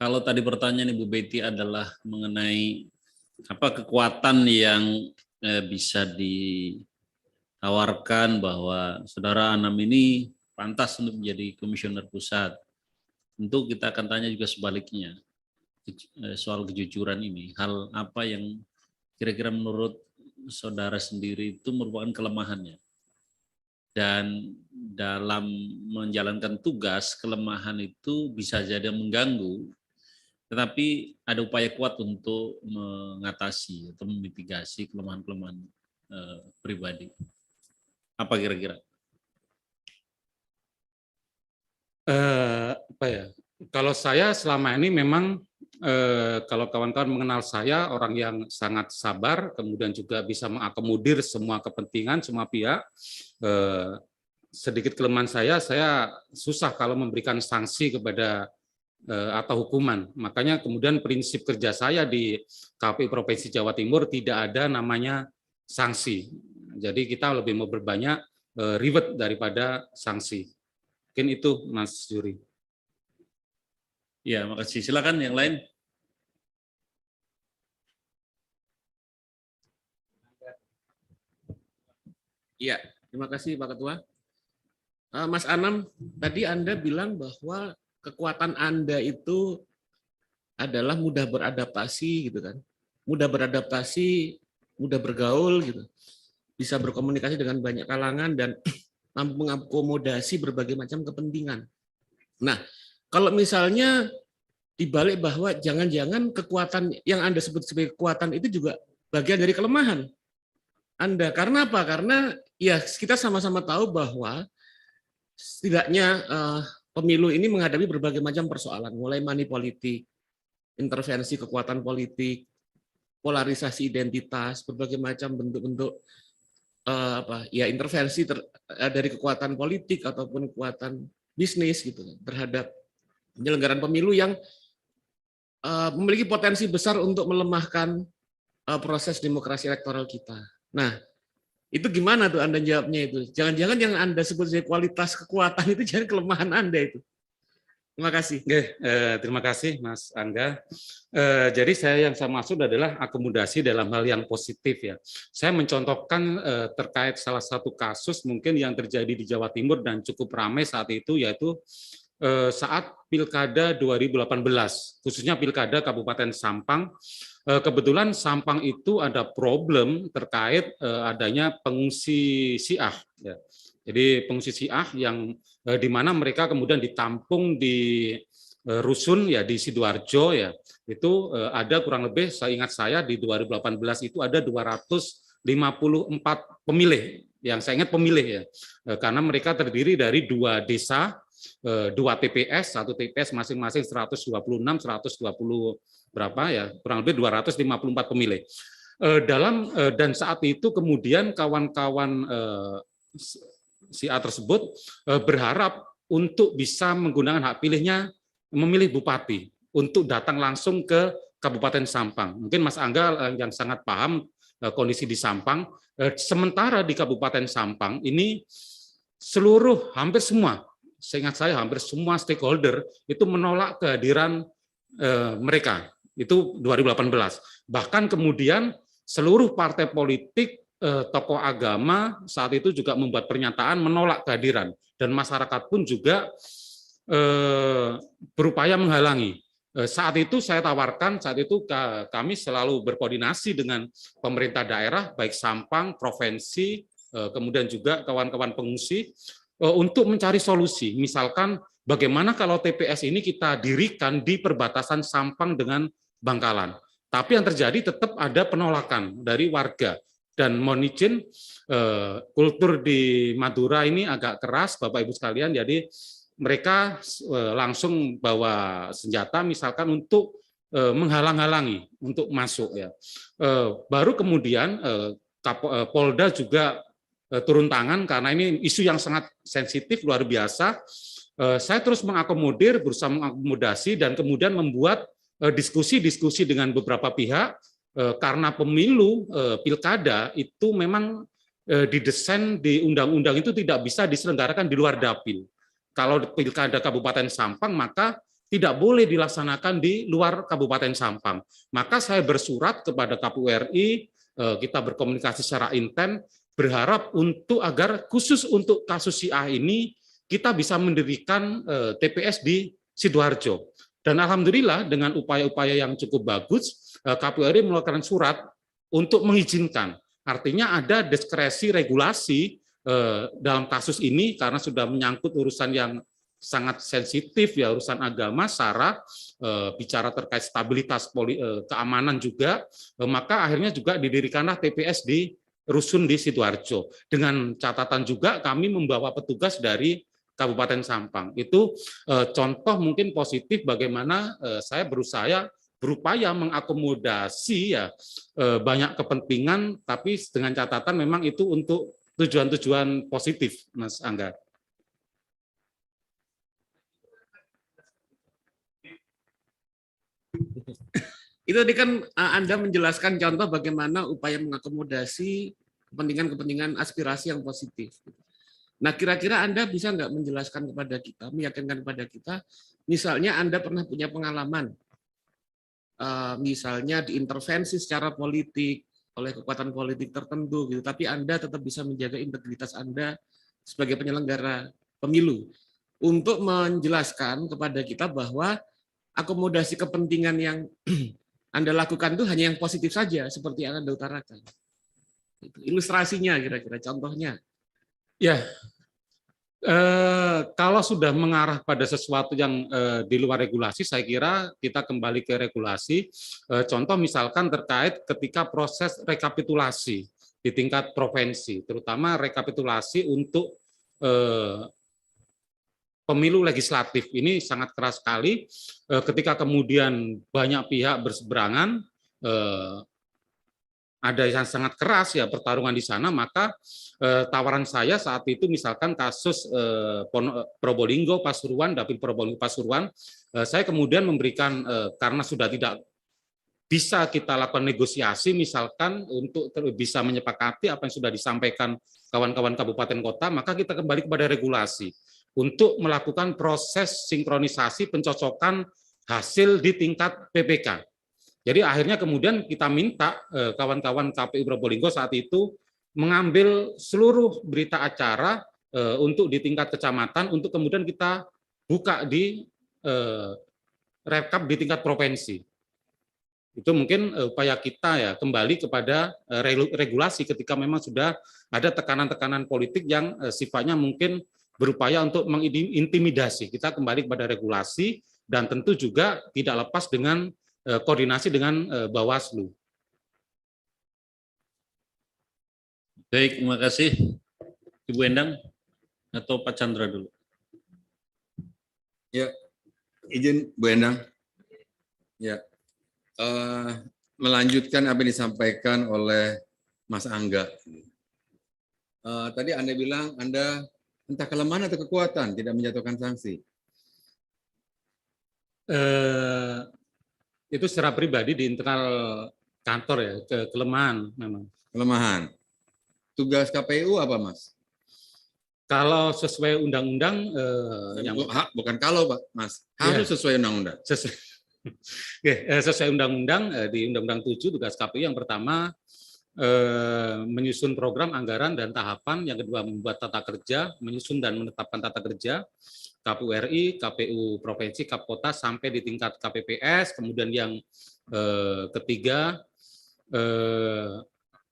[SPEAKER 1] Kalau tadi pertanyaan Ibu Betty adalah mengenai apa kekuatan yang bisa ditawarkan bahwa Saudara Anam ini pantas untuk menjadi komisioner pusat. Tentu kita akan tanya juga sebaliknya soal kejujuran ini. Hal apa yang kira-kira menurut saudara sendiri itu merupakan kelemahannya? Dan dalam menjalankan tugas, kelemahan itu bisa jadi mengganggu, tetapi ada upaya kuat untuk mengatasi atau memitigasi kelemahan-kelemahan pribadi. Apa kira-kira?
[SPEAKER 2] Apa ya? Kalau saya selama ini memang kalau kawan-kawan mengenal saya orang yang sangat sabar, kemudian juga bisa mengakomodir semua kepentingan, semua pihak. Sedikit kelemahan saya susah kalau memberikan sanksi kepada atau hukuman. Makanya kemudian prinsip kerja saya di KPU Provinsi Jawa Timur tidak ada namanya sanksi. Jadi kita lebih mau berbanyak reward daripada sanksi. Mungkin itu, Mas Yuri.
[SPEAKER 1] Ya, makasih. Silakan yang lain.
[SPEAKER 4] Iya, terima kasih Pak Ketua. Mas Anam, tadi Anda bilang bahwa kekuatan Anda itu adalah mudah beradaptasi gitu kan. Mudah beradaptasi, mudah bergaul gitu. Bisa berkomunikasi dengan banyak kalangan dan mampu mengakomodasi berbagai macam kepentingan. Nah, kalau misalnya dibalik bahwa jangan-jangan kekuatan yang Anda sebut sebagai kekuatan itu juga bagian dari kelemahan Anda. Karena apa? Karena ya kita sama-sama tahu bahwa setidaknya pemilu ini menghadapi berbagai macam persoalan, mulai money politik, intervensi kekuatan politik, polarisasi identitas, berbagai macam bentuk-bentuk intervensi dari kekuatan politik ataupun kekuatan bisnis gitu terhadap penyelenggaraan pemilu yang memiliki potensi besar untuk melemahkan proses demokrasi elektoral kita. Nah, itu gimana tuh Anda jawabnya itu? Jangan-jangan yang Anda sebut sebagai kualitas kekuatan itu jangan kelemahan Anda itu. Terima kasih.
[SPEAKER 2] Oke, terima kasih Mas Angga. Jadi yang saya maksud adalah akomodasi dalam hal yang positif ya. Saya mencontohkan terkait salah satu kasus mungkin yang terjadi di Jawa Timur dan cukup ramai saat itu, yaitu saat Pilkada 2018, khususnya Pilkada Kabupaten Sampang. Kebetulan Sampang itu ada problem terkait adanya pengungsi Syiah. Ya. Jadi pengungsi Syiah yang di mana mereka kemudian ditampung di rusun ya di Sidoarjo ya. Itu ada kurang lebih seingat saya di 2018 itu ada 254 pemilih. Yang saya ingat pemilih ya. Karena mereka terdiri dari 2 desa, 2 TPS, 1 TPS masing-masing 126, 120 berapa ya, kurang lebih 254 pemilih. Dan saat itu kemudian kawan-kawan Syiah tersebut berharap untuk bisa menggunakan hak pilihnya memilih bupati untuk datang langsung ke Kabupaten Sampang. Mungkin Mas Angga yang sangat paham kondisi di Sampang. Sementara di Kabupaten Sampang ini hampir semua, seingat saya hampir semua stakeholder itu menolak kehadiran mereka. Itu 2018. Bahkan kemudian seluruh partai politik, tokoh agama saat itu juga membuat pernyataan menolak kehadiran, dan masyarakat pun juga berupaya menghalangi. Saat itu saya tawarkan, saat itu kami selalu berkoordinasi dengan pemerintah daerah, baik Sampang, provinsi, kemudian juga kawan-kawan pengungsi, untuk mencari solusi. Misalkan bagaimana kalau TPS ini kita dirikan di perbatasan Sampang dengan Bangkalan. Tapi yang terjadi tetap ada penolakan dari warga. Dan mohon izin, kultur di Madura ini agak keras, Bapak Ibu sekalian, jadi mereka langsung bawa senjata misalkan untuk menghalang-halangi untuk masuk ya. Baru kemudian Polda juga turun tangan karena ini isu yang sangat sensitif luar biasa. Saya terus mengakomodir, berusaha mengakomodasi dan kemudian membuat diskusi-diskusi dengan beberapa pihak. Karena pemilu pilkada itu memang didesain di undang-undang itu tidak bisa diselenggarakan di luar dapil. Kalau pilkada Kabupaten Sampang maka tidak boleh dilaksanakan di luar Kabupaten Sampang. Maka saya bersurat kepada KPU RI, kita berkomunikasi secara intens, berharap agar khusus untuk kasus Syiah ini kita bisa mendirikan TPS di Sidoarjo. Dan alhamdulillah dengan upaya-upaya yang cukup bagus, KPU RI mengeluarkan surat untuk mengizinkan. Artinya ada diskresi regulasi dalam kasus ini karena sudah menyangkut urusan yang sangat sensitif ya, urusan agama, SARA, bicara terkait stabilitas keamanan juga, maka akhirnya juga didirikanlah TPS di Rusun di Sidoarjo. Dengan catatan juga kami membawa petugas dari Kabupaten Sampang. Itu contoh mungkin positif bagaimana saya berupaya mengakomodasi ya banyak kepentingan, tapi dengan catatan memang itu untuk tujuan-tujuan positif, Mas Angga.
[SPEAKER 4] Itu tadi kan Anda menjelaskan contoh bagaimana upaya mengakomodasi kepentingan-kepentingan aspirasi yang positif. Nah, kira-kira Anda bisa nggak menjelaskan kepada kita, meyakinkan kepada kita, misalnya Anda pernah punya pengalaman, misalnya diintervensi secara politik oleh kekuatan politik tertentu, gitu, tapi Anda tetap bisa menjaga integritas Anda sebagai penyelenggara pemilu, untuk menjelaskan kepada kita bahwa akomodasi kepentingan yang Anda lakukan itu hanya yang positif saja, seperti yang Anda utarakan. Ilustrasinya kira-kira, contohnya.
[SPEAKER 2] Ya, kalau sudah mengarah pada sesuatu yang di luar regulasi, saya kira kita kembali ke regulasi. Contoh misalkan terkait ketika proses rekapitulasi di tingkat provinsi, terutama rekapitulasi untuk pemilu legislatif ini sangat keras sekali ketika kemudian banyak pihak berseberangan, ada yang sangat keras ya pertarungan di sana, maka tawaran saya saat itu misalkan kasus Probolinggo Pasuruan, Dapil Probolinggo Pasuruan, saya kemudian memberikan karena sudah tidak bisa kita lakukan negosiasi misalkan untuk bisa menyepakati apa yang sudah disampaikan kawan-kawan kabupaten kota, maka kita kembali kepada regulasi untuk melakukan proses sinkronisasi pencocokan hasil di tingkat PPK. Jadi akhirnya kemudian kita minta kawan-kawan KPU Probolinggo saat itu mengambil seluruh berita acara untuk di tingkat kecamatan untuk kemudian kita buka di rekap di tingkat provinsi. Itu mungkin upaya kita ya kembali kepada regulasi ketika memang sudah ada tekanan-tekanan politik yang sifatnya mungkin berupaya untuk mengintimidasi. Kita kembali kepada regulasi dan tentu juga tidak lepas dengan koordinasi dengan Bawaslu.
[SPEAKER 1] Baik, terima kasih. Ibu Endang atau Pak Chandra dulu.
[SPEAKER 5] Ya, izin Bu Endang. Ya, melanjutkan apa yang disampaikan oleh Mas Angga. Tadi Anda bilang Anda entah kelemahan atau kekuatan tidak menjatuhkan sanksi.
[SPEAKER 2] Itu secara pribadi di internal kantor ya, kelemahan memang.
[SPEAKER 5] Kelemahan. Tugas KPU apa, Mas?
[SPEAKER 2] Kalau sesuai undang-undang
[SPEAKER 5] bukan kalau, Pak, Mas. Harus sesuai undang-undang.
[SPEAKER 2] Sesuai undang-undang, di Undang-Undang 7 tugas KPU yang pertama menyusun program anggaran dan tahapan, yang kedua membuat tata kerja, menyusun dan menetapkan tata kerja KPU RI, KPU provinsi, KAP kota sampai di tingkat KPPS, kemudian yang ketiga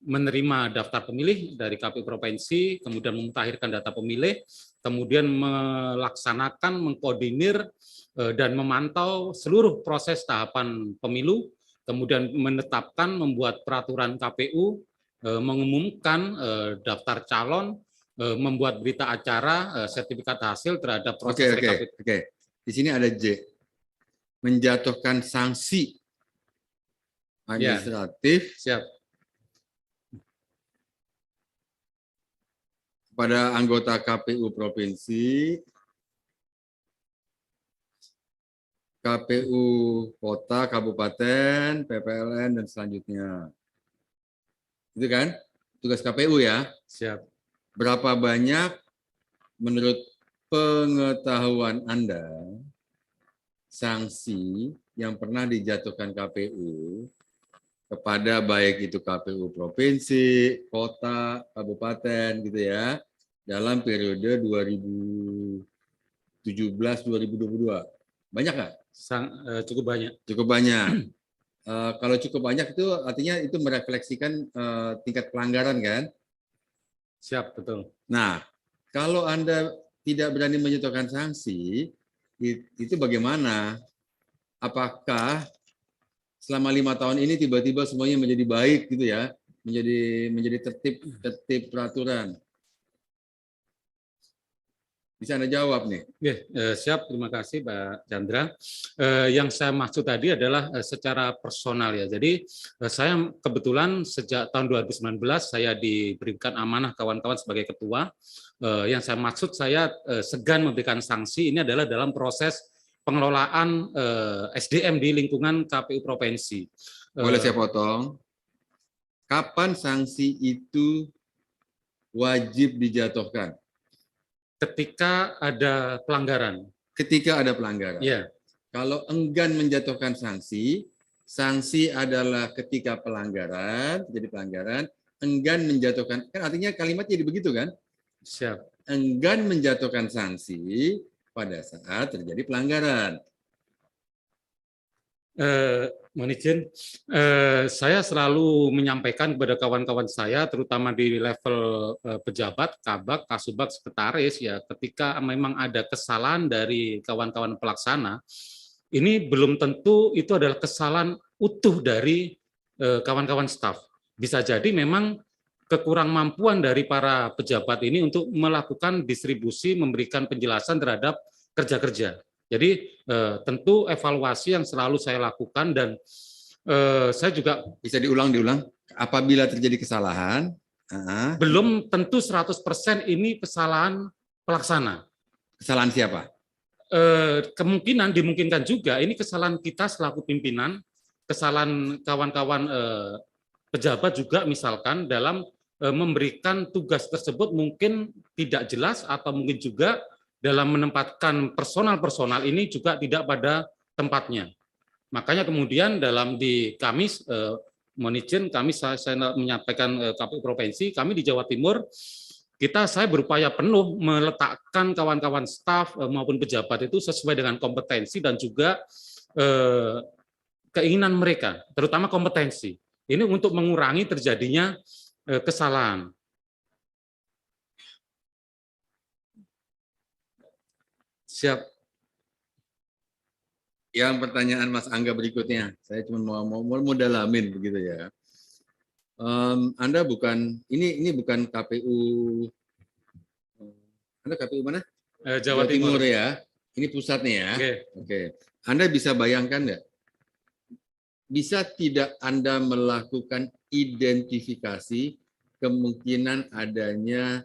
[SPEAKER 2] menerima daftar pemilih dari KPU provinsi, kemudian memutakhirkan data pemilih, kemudian melaksanakan, mengkoordinir dan memantau seluruh proses tahapan pemilu, kemudian menetapkan, membuat peraturan KPU, mengumumkan daftar calon, membuat berita acara, sertifikat hasil terhadap proses rekapitulasi.
[SPEAKER 5] Oke. Di sini ada J. Menjatuhkan sanksi administratif kepada anggota KPU provinsi, KPU kota, kabupaten, PPLN, dan selanjutnya. Itu kan tugas KPU ya.
[SPEAKER 2] Siap.
[SPEAKER 5] Berapa banyak menurut pengetahuan Anda sanksi yang pernah dijatuhkan KPU kepada baik itu KPU provinsi, kota, kabupaten gitu ya, dalam periode 2017-2022. Banyak nggak?
[SPEAKER 2] Cukup banyak.
[SPEAKER 5] Cukup banyak. Kalau cukup banyak itu artinya itu merefleksikan tingkat pelanggaran kan?
[SPEAKER 2] Siap, betul.
[SPEAKER 5] Nah, kalau Anda tidak berani menjatuhkan sanksi, itu bagaimana? Apakah selama 5 tahun ini tiba-tiba semuanya menjadi baik gitu ya, menjadi tertib peraturan? Bisa Anda jawab nih?
[SPEAKER 2] Oke, siap. Terima kasih, Pak Chandra. Yang saya maksud tadi adalah secara personal ya. Jadi saya kebetulan sejak tahun 2019 saya diberikan amanah kawan-kawan sebagai ketua. Yang saya maksud saya segan memberikan sanksi ini adalah dalam proses pengelolaan SDM di lingkungan KPU provinsi.
[SPEAKER 5] Boleh saya potong? Kapan sanksi itu wajib dijatuhkan?
[SPEAKER 2] Ketika ada pelanggaran.
[SPEAKER 5] Ketika ada pelanggaran.
[SPEAKER 2] Ya.
[SPEAKER 5] Kalau enggan menjatuhkan sanksi, sanksi adalah ketika pelanggaran, jadi pelanggaran, enggan menjatuhkan, kan artinya kalimat jadi begitu kan?
[SPEAKER 2] Siap.
[SPEAKER 5] Enggan menjatuhkan sanksi pada saat terjadi pelanggaran.
[SPEAKER 2] Mohon izin, saya selalu menyampaikan kepada kawan-kawan saya, terutama di level pejabat, kabak, kasubag, sekretaris, ya, ketika memang ada kesalahan dari kawan-kawan pelaksana, ini belum tentu itu adalah kesalahan utuh dari kawan-kawan staf. Bisa jadi memang kekurang mampuan dari para pejabat ini untuk melakukan distribusi, memberikan penjelasan terhadap kerja-kerja. Jadi tentu evaluasi yang selalu saya lakukan dan saya juga
[SPEAKER 5] bisa diulang. Apabila terjadi kesalahan,
[SPEAKER 2] belum tentu 100% ini kesalahan pelaksana.
[SPEAKER 5] Kesalahan siapa?
[SPEAKER 2] Dimungkinkan juga ini kesalahan kita selaku pimpinan, kesalahan kawan-kawan pejabat juga misalkan dalam memberikan tugas tersebut mungkin tidak jelas atau mungkin juga dalam menempatkan personal ini juga tidak pada tempatnya. Makanya kemudian dalam di kami, mohon izin, saya menyampaikan KPU provinsi, kami di Jawa Timur, saya berupaya penuh meletakkan kawan-kawan staf maupun pejabat itu sesuai dengan kompetensi dan juga keinginan mereka, terutama kompetensi. Ini untuk mengurangi terjadinya kesalahan. Siap.
[SPEAKER 5] Yang pertanyaan Mas Angga berikutnya, saya cuma mau dalamin begitu ya. Anda ini bukan KPU. Anda KPU mana?
[SPEAKER 2] Jawa Timur
[SPEAKER 5] ya. Ini pusatnya ya.
[SPEAKER 2] Oke.
[SPEAKER 5] Anda bisa bayangkan nggak? Bisa tidak Anda melakukan identifikasi kemungkinan adanya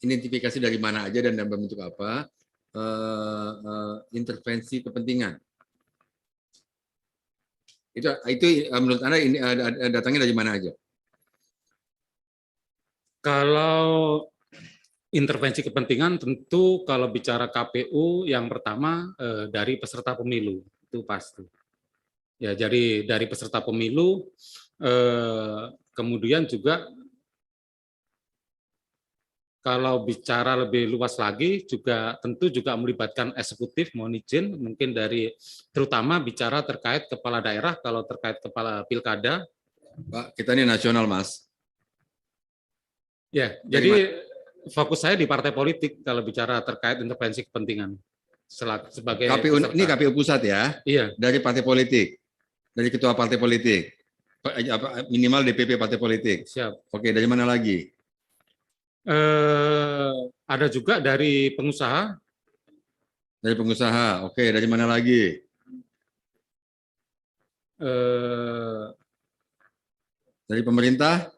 [SPEAKER 5] identifikasi dari mana aja dan dalam bentuk apa intervensi kepentingan. Itu menurut Anda ini datangnya dari mana aja?
[SPEAKER 2] Kalau intervensi kepentingan tentu kalau bicara KPU yang pertama dari peserta pemilu itu pasti. Ya, jadi dari peserta pemilu kemudian juga kalau bicara lebih luas lagi juga tentu juga melibatkan eksekutif, mohon izin mungkin dari terutama bicara terkait kepala daerah, kalau terkait kepala pilkada.
[SPEAKER 5] Pak, kita ini nasional, Mas.
[SPEAKER 2] Ya, jadi fokus saya di partai politik kalau bicara terkait intervensi kepentingan. Sebagai
[SPEAKER 5] KPU, ini KPU pusat ya?
[SPEAKER 2] Iya.
[SPEAKER 5] Dari partai politik, dari ketua partai politik, minimal DPP partai politik.
[SPEAKER 2] Siap.
[SPEAKER 5] Oke, dari mana lagi?
[SPEAKER 2] Ada juga dari pengusaha.
[SPEAKER 5] Dari pengusaha, oke. Dari mana lagi? Dari pemerintah?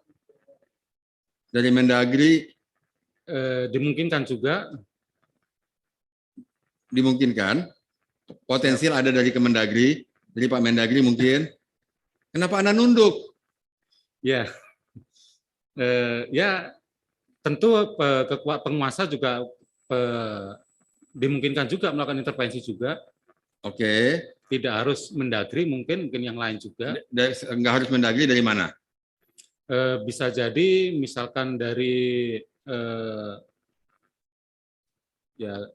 [SPEAKER 5] Dari Mendagri?
[SPEAKER 2] Dimungkinkan juga. Dimungkinkan.
[SPEAKER 5] Potensial ada dari Kemendagri, dari Pak Mendagri mungkin. Kenapa Anda nunduk?
[SPEAKER 2] Ya, ya. Tentu penguasa juga dimungkinkan juga melakukan intervensi juga.
[SPEAKER 5] Oke.
[SPEAKER 2] Tidak harus Mendagri, mungkin yang lain juga.
[SPEAKER 5] Nggak harus Mendagri, dari mana?
[SPEAKER 2] bisa jadi misalkan dari ya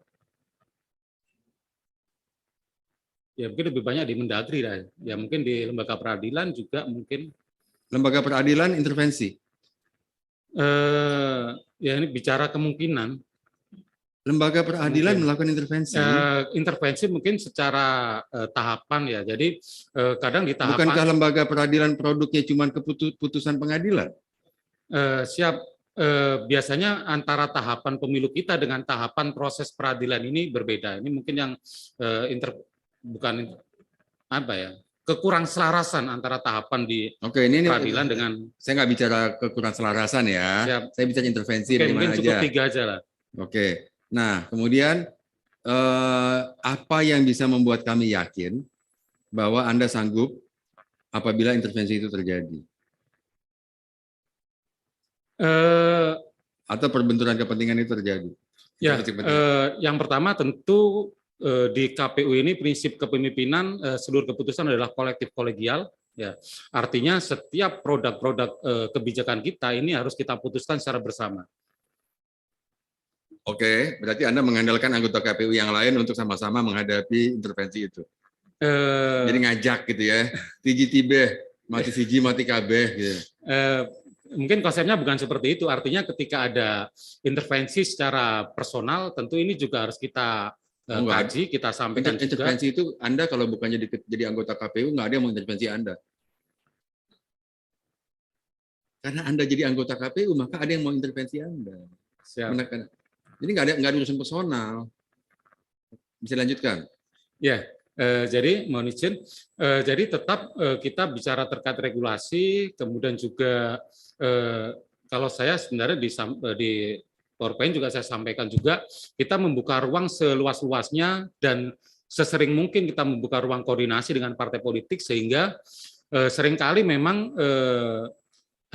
[SPEAKER 2] mungkin lebih banyak di Mendagri lah. Ya mungkin di lembaga peradilan juga mungkin
[SPEAKER 5] Lembaga peradilan intervensi.
[SPEAKER 2] ya ini bicara kemungkinan
[SPEAKER 5] Lembaga peradilan
[SPEAKER 2] Mungkin.
[SPEAKER 5] melakukan intervensi.
[SPEAKER 2] Intervensi mungkin secara tahapan ya. Jadi kadang di tahapan
[SPEAKER 5] Bukankah lembaga peradilan produknya cuma keputusan pengadilan?
[SPEAKER 2] siap biasanya antara tahapan pemilu kita dengan tahapan proses peradilan ini berbeda. Ini mungkin yang bukan apa ya, kekurang selarasan antara tahapan di
[SPEAKER 5] Oke, ini
[SPEAKER 2] peradilan dengan
[SPEAKER 5] saya nggak bicara kekurang selarasan ya.
[SPEAKER 2] Siap.
[SPEAKER 5] Saya bicara intervensi
[SPEAKER 2] Oke,
[SPEAKER 5] dari
[SPEAKER 2] mungkin
[SPEAKER 5] mana
[SPEAKER 2] cukup
[SPEAKER 5] aja.
[SPEAKER 2] 3 aja lah.
[SPEAKER 5] Oke. Nah, kemudian apa yang bisa membuat kami yakin bahwa Anda sanggup apabila intervensi itu terjadi? Atau perbenturan kepentingan itu terjadi?
[SPEAKER 2] Ya, yang pertama tentu di KPU ini prinsip kepemimpinan seluruh keputusan adalah kolektif kolegial. Ya, artinya setiap produk-produk kebijakan kita ini harus kita putuskan secara bersama.
[SPEAKER 5] Oke, berarti Anda mengandalkan anggota KPU yang lain untuk sama-sama menghadapi intervensi itu. Jadi ngajak gitu ya, tiji tibe, mati siji, mati kabeh. Gitu.
[SPEAKER 2] Mungkin konsepnya bukan seperti itu. Artinya ketika ada intervensi secara personal, tentu ini juga harus kita kaji, kita sampaikan juga.
[SPEAKER 5] Intervensi itu Anda kalau bukan jadi anggota KPU, nggak ada yang mau intervensi Anda. Karena Anda jadi anggota KPU, maka ada yang mau intervensi Anda.
[SPEAKER 2] Siap.
[SPEAKER 5] Jadi nggak ada urusan personal. Bisa lanjutkan?
[SPEAKER 2] Ya, jadi mohon izin. Jadi tetap kita bicara terkait regulasi, kemudian juga kalau saya sebenarnya di PowerPoint juga saya sampaikan juga, kita membuka ruang seluas-luasnya dan sesering mungkin kita membuka ruang koordinasi dengan partai politik sehingga seringkali memang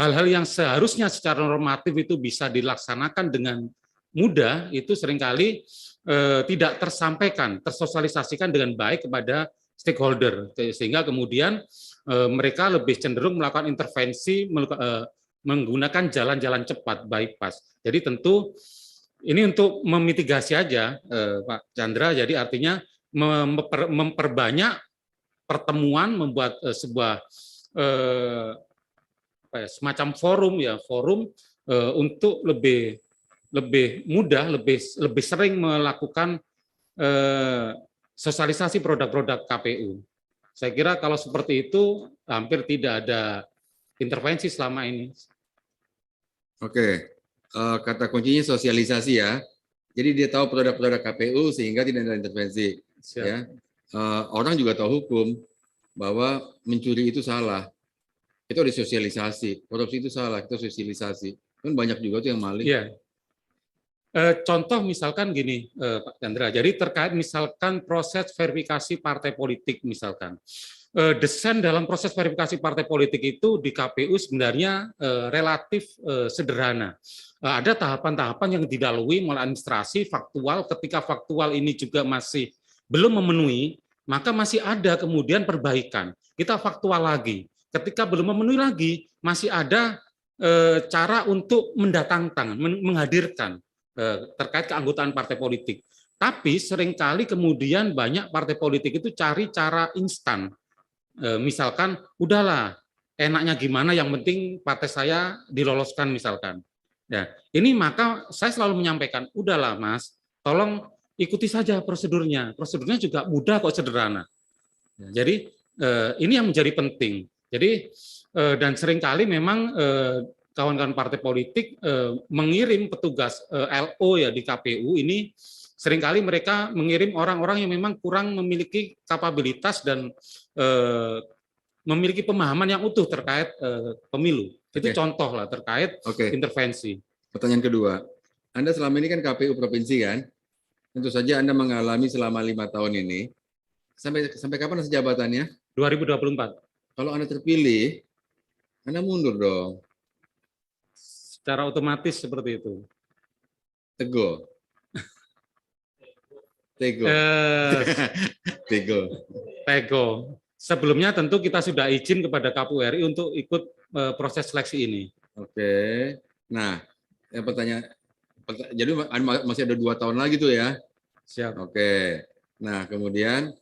[SPEAKER 2] hal-hal yang seharusnya secara normatif itu bisa dilaksanakan dengan mudah itu seringkali tidak tersampaikan, tersosialisasikan dengan baik kepada stakeholder sehingga kemudian mereka lebih cenderung melakukan intervensi menggunakan jalan-jalan cepat, bypass. Jadi tentu ini untuk memitigasi aja, Pak Chandra. Jadi artinya memperbanyak pertemuan, membuat sebuah semacam forum untuk lebih mudah, lebih sering melakukan sosialisasi produk-produk KPU. Saya kira kalau seperti itu hampir tidak ada intervensi selama ini.
[SPEAKER 5] Oke, kata kuncinya sosialisasi ya. Jadi dia tahu produk-produk KPU sehingga tidak ada intervensi.
[SPEAKER 2] Siap.
[SPEAKER 5] Ya. Orang juga tahu hukum bahwa mencuri itu salah. Itu ada sosialisasi. Korupsi itu salah, itu sosialisasi. Kan banyak juga tuh yang maling.
[SPEAKER 2] Iya. Contoh misalkan gini, Pak Chandra. Jadi terkait misalkan proses verifikasi partai politik misalkan. Desain dalam proses verifikasi partai politik itu di KPU sebenarnya relatif sederhana. Ada tahapan-tahapan yang dilalui melalui administrasi faktual. Ketika faktual ini juga masih belum memenuhi, maka masih ada kemudian perbaikan. Kita faktual lagi. Ketika belum memenuhi lagi, masih ada cara untuk mendatangkan, menghadirkan terkait keanggotaan partai politik. Tapi seringkali kemudian banyak partai politik itu cari cara instan. Misalkan, udahlah, enaknya gimana, yang penting partai saya diloloskan misalkan. Ya, ini maka saya selalu menyampaikan, udahlah Mas, tolong ikuti saja prosedurnya. Prosedurnya juga mudah kok, sederhana. Ya, jadi ini yang menjadi penting. Jadi dan seringkali memang kawan-kawan partai politik mengirim petugas LO ya di KPU ini, seringkali mereka mengirim orang-orang yang memang kurang memiliki kapabilitas dan memiliki pemahaman yang utuh terkait pemilu. Itu contoh lah terkait intervensi.
[SPEAKER 5] Pertanyaan kedua, Anda selama ini kan KPU provinsi kan? Tentu saja Anda mengalami selama 5 tahun ini. Sampai kapan masa jabatannya?
[SPEAKER 2] 2024.
[SPEAKER 5] Kalau Anda terpilih, Anda mundur dong.
[SPEAKER 2] Secara otomatis seperti itu.
[SPEAKER 5] Tego.
[SPEAKER 2] Tego. Sebelumnya tentu kita sudah izin kepada KPU RI untuk ikut proses seleksi ini.
[SPEAKER 5] Oke. Nah, jadi masih ada 2 tahun lagi tuh ya.
[SPEAKER 2] Siap.
[SPEAKER 5] Oke. Nah, kemudian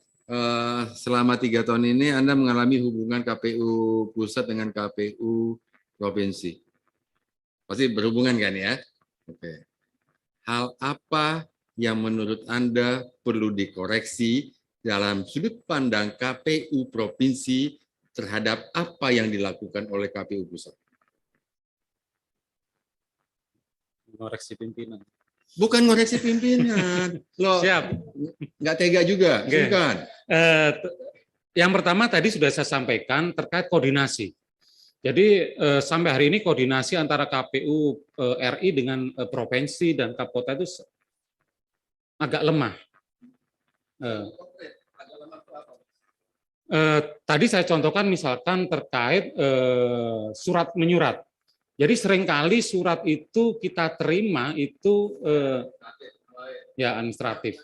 [SPEAKER 5] selama 3 tahun ini Anda mengalami hubungan KPU pusat dengan KPU provinsi. Pasti berhubungan kan ya? Oke. Hal apa yang menurut Anda perlu dikoreksi dalam sudut pandang KPU provinsi terhadap apa yang dilakukan oleh KPU pusat?
[SPEAKER 2] Koreksi pimpinan.
[SPEAKER 5] Bukan ngoreksi pimpinan. Loh,
[SPEAKER 2] Siap.
[SPEAKER 5] nggak tega juga,
[SPEAKER 2] Oke.
[SPEAKER 5] bukan.
[SPEAKER 2] Yang pertama tadi sudah saya sampaikan terkait koordinasi. Jadi sampai hari ini koordinasi antara KPU RI dengan provinsi dan Kapolda itu agak lemah. Tadi saya contohkan misalkan terkait surat menyurat. Jadi seringkali surat itu kita terima itu ya administratif.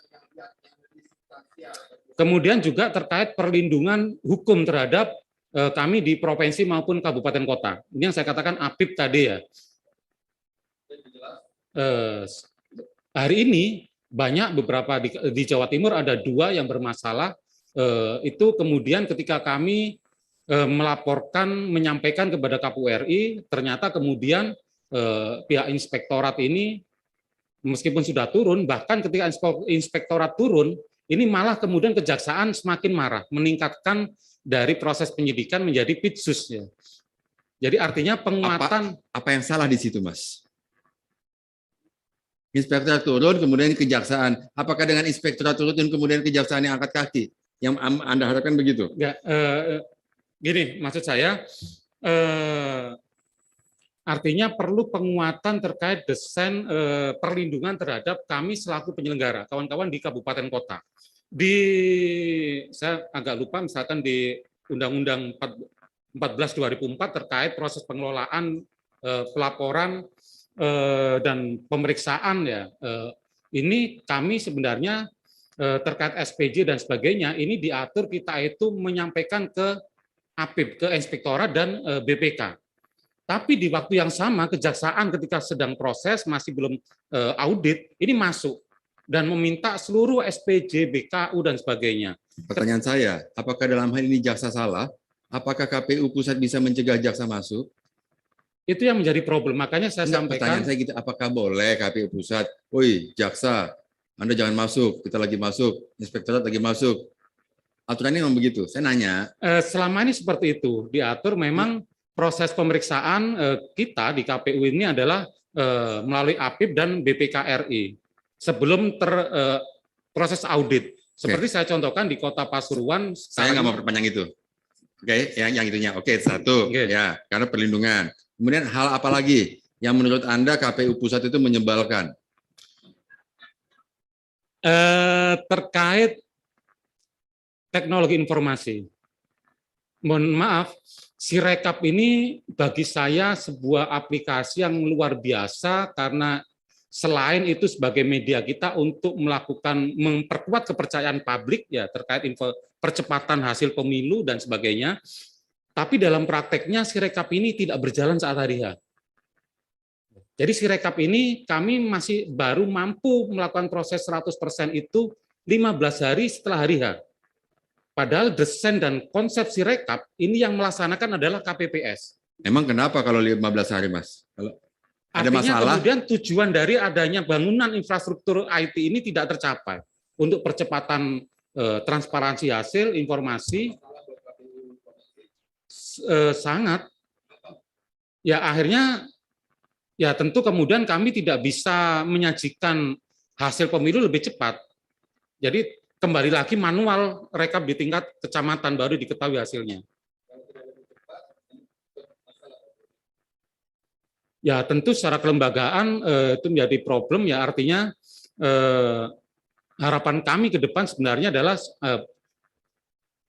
[SPEAKER 2] Kemudian juga terkait perlindungan hukum terhadap kami di provinsi maupun kabupaten kota. Ini yang saya katakan APIP tadi ya. Hari ini banyak beberapa di Jawa Timur ada 2 yang bermasalah. Itu kemudian ketika kami melaporkan, menyampaikan kepada KPU RI, ternyata kemudian pihak inspektorat ini meskipun sudah turun, bahkan ketika inspektorat turun, ini malah kemudian kejaksaan semakin marah, meningkatkan dari proses penyidikan menjadi pitsus. Ya. Jadi artinya penguatan.
[SPEAKER 5] Apa yang salah di situ, Mas? Inspektorat turun, kemudian kejaksaan. Apakah dengan inspektorat turun dan kemudian kejaksaan yang angkat kaki? Yang Anda harapkan begitu?
[SPEAKER 2] Ya, gini, maksud saya, artinya perlu penguatan terkait desain perlindungan terhadap kami selaku penyelenggara, kawan-kawan di kabupaten kota. Saya agak lupa, misalkan di Undang-Undang 14 2004 terkait proses pengelolaan, pelaporan dan pemeriksaan ya. Ini kami sebenarnya terkait SPJ dan sebagainya, ini diatur kita itu menyampaikan ke APIP, ke Inspektorat dan BPK. Tapi di waktu yang sama, kejaksaan ketika sedang proses, masih belum audit, ini masuk dan meminta seluruh SPJ, BKU, dan sebagainya.
[SPEAKER 5] Pertanyaan saya, apakah dalam hal ini jaksa salah? Apakah KPU pusat bisa mencegah jaksa masuk?
[SPEAKER 2] Itu yang menjadi problem. Makanya saya sampaikan.
[SPEAKER 5] Pertanyaan saya gitu, apakah boleh KPU pusat, woi jaksa, Anda jangan masuk, kita lagi masuk, inspektorat lagi masuk. Aturannya memang begitu. Saya nanya.
[SPEAKER 2] Selama ini seperti itu, diatur memang proses pemeriksaan kita di KPU ini adalah melalui APIP dan BPK RI. Sebelum proses audit. Seperti saya contohkan di Kota Pasuruan.
[SPEAKER 5] Saya nggak mau perpanjang itu. Oke, yang itunya. Oke, satu. Ya, karena perlindungan. Kemudian hal apa lagi yang menurut Anda KPU pusat itu menyebalkan?
[SPEAKER 2] Terkait teknologi informasi. Mohon maaf, Sirekap ini bagi saya sebuah aplikasi yang luar biasa karena selain itu sebagai media kita untuk melakukan memperkuat kepercayaan publik ya terkait percepatan hasil pemilu dan sebagainya. Tapi dalam prakteknya Sirekap ini tidak berjalan saat hari H. Jadi Sirekap ini kami masih baru mampu melakukan proses 100% itu 15 hari setelah hari H. Padahal desain dan konsep Sirekap ini yang melaksanakan adalah KPPS.
[SPEAKER 5] Emang kenapa kalau 15 hari, Mas? Kalau ada
[SPEAKER 2] Artinya
[SPEAKER 5] masalah?
[SPEAKER 2] Kemudian tujuan dari adanya bangunan infrastruktur IT ini tidak tercapai untuk percepatan transparansi hasil informasi. Sangat. Ya akhirnya ya tentu kemudian kami tidak bisa menyajikan hasil pemilu lebih cepat. Jadi kembali lagi manual rekap di tingkat kecamatan baru diketahui hasilnya. Ya tentu secara kelembagaan itu menjadi problem ya, artinya harapan kami ke depan sebenarnya adalah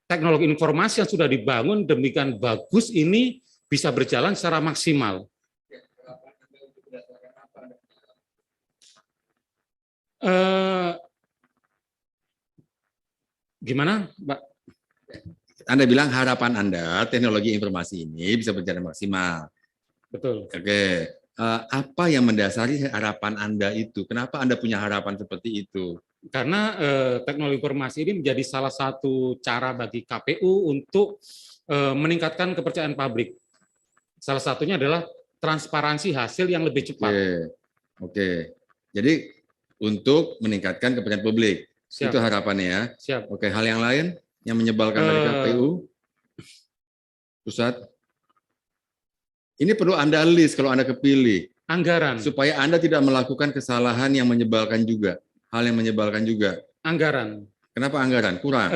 [SPEAKER 2] teknologi informasi yang sudah dibangun demikian bagus ini bisa berjalan secara maksimal. Gimana, Pak?
[SPEAKER 5] Anda bilang harapan Anda teknologi informasi ini bisa berjalan maksimal.
[SPEAKER 2] Betul.
[SPEAKER 5] Oke. Apa yang mendasari harapan Anda itu? Kenapa Anda punya harapan seperti itu?
[SPEAKER 2] Karena teknologi informasi ini menjadi salah satu cara bagi KPU untuk meningkatkan kepercayaan publik. Salah satunya adalah transparansi hasil yang lebih cepat.
[SPEAKER 5] Oke. Jadi untuk meningkatkan kepercayaan publik,
[SPEAKER 2] Siap.
[SPEAKER 5] itu harapannya ya.
[SPEAKER 2] Siap.
[SPEAKER 5] Oke, hal yang lain yang menyebalkan dari KPU pusat? Ini perlu Anda list kalau Anda kepilih.
[SPEAKER 2] Anggaran.
[SPEAKER 5] Supaya Anda tidak melakukan kesalahan yang menyebalkan juga. Hal yang menyebalkan juga.
[SPEAKER 2] Anggaran.
[SPEAKER 5] Kenapa anggaran? Kurang.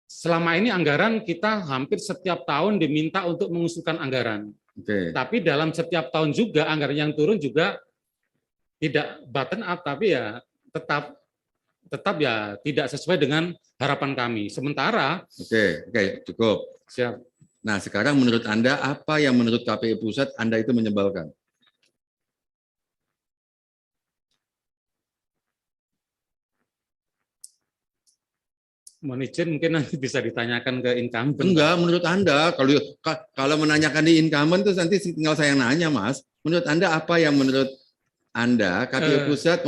[SPEAKER 2] Selama ini anggaran kita hampir setiap tahun diminta untuk mengusulkan anggaran.
[SPEAKER 5] Oke.
[SPEAKER 2] Tapi dalam setiap tahun juga anggaran yang turun juga tidak button up, tapi ya tetap ya tidak sesuai dengan harapan kami. Sementara
[SPEAKER 5] Oke, cukup.
[SPEAKER 2] siap.
[SPEAKER 5] Nah, sekarang menurut Anda apa yang menurut KPU pusat Anda itu menyebalkan?
[SPEAKER 2] Mohon izin mungkin nanti bisa ditanyakan ke incumbent.
[SPEAKER 5] Enggak, menurut Anda kalau menanyakan di incumbent itu nanti tinggal saya nanya, Mas. Menurut Anda apa yang menurut Anda KPU pusat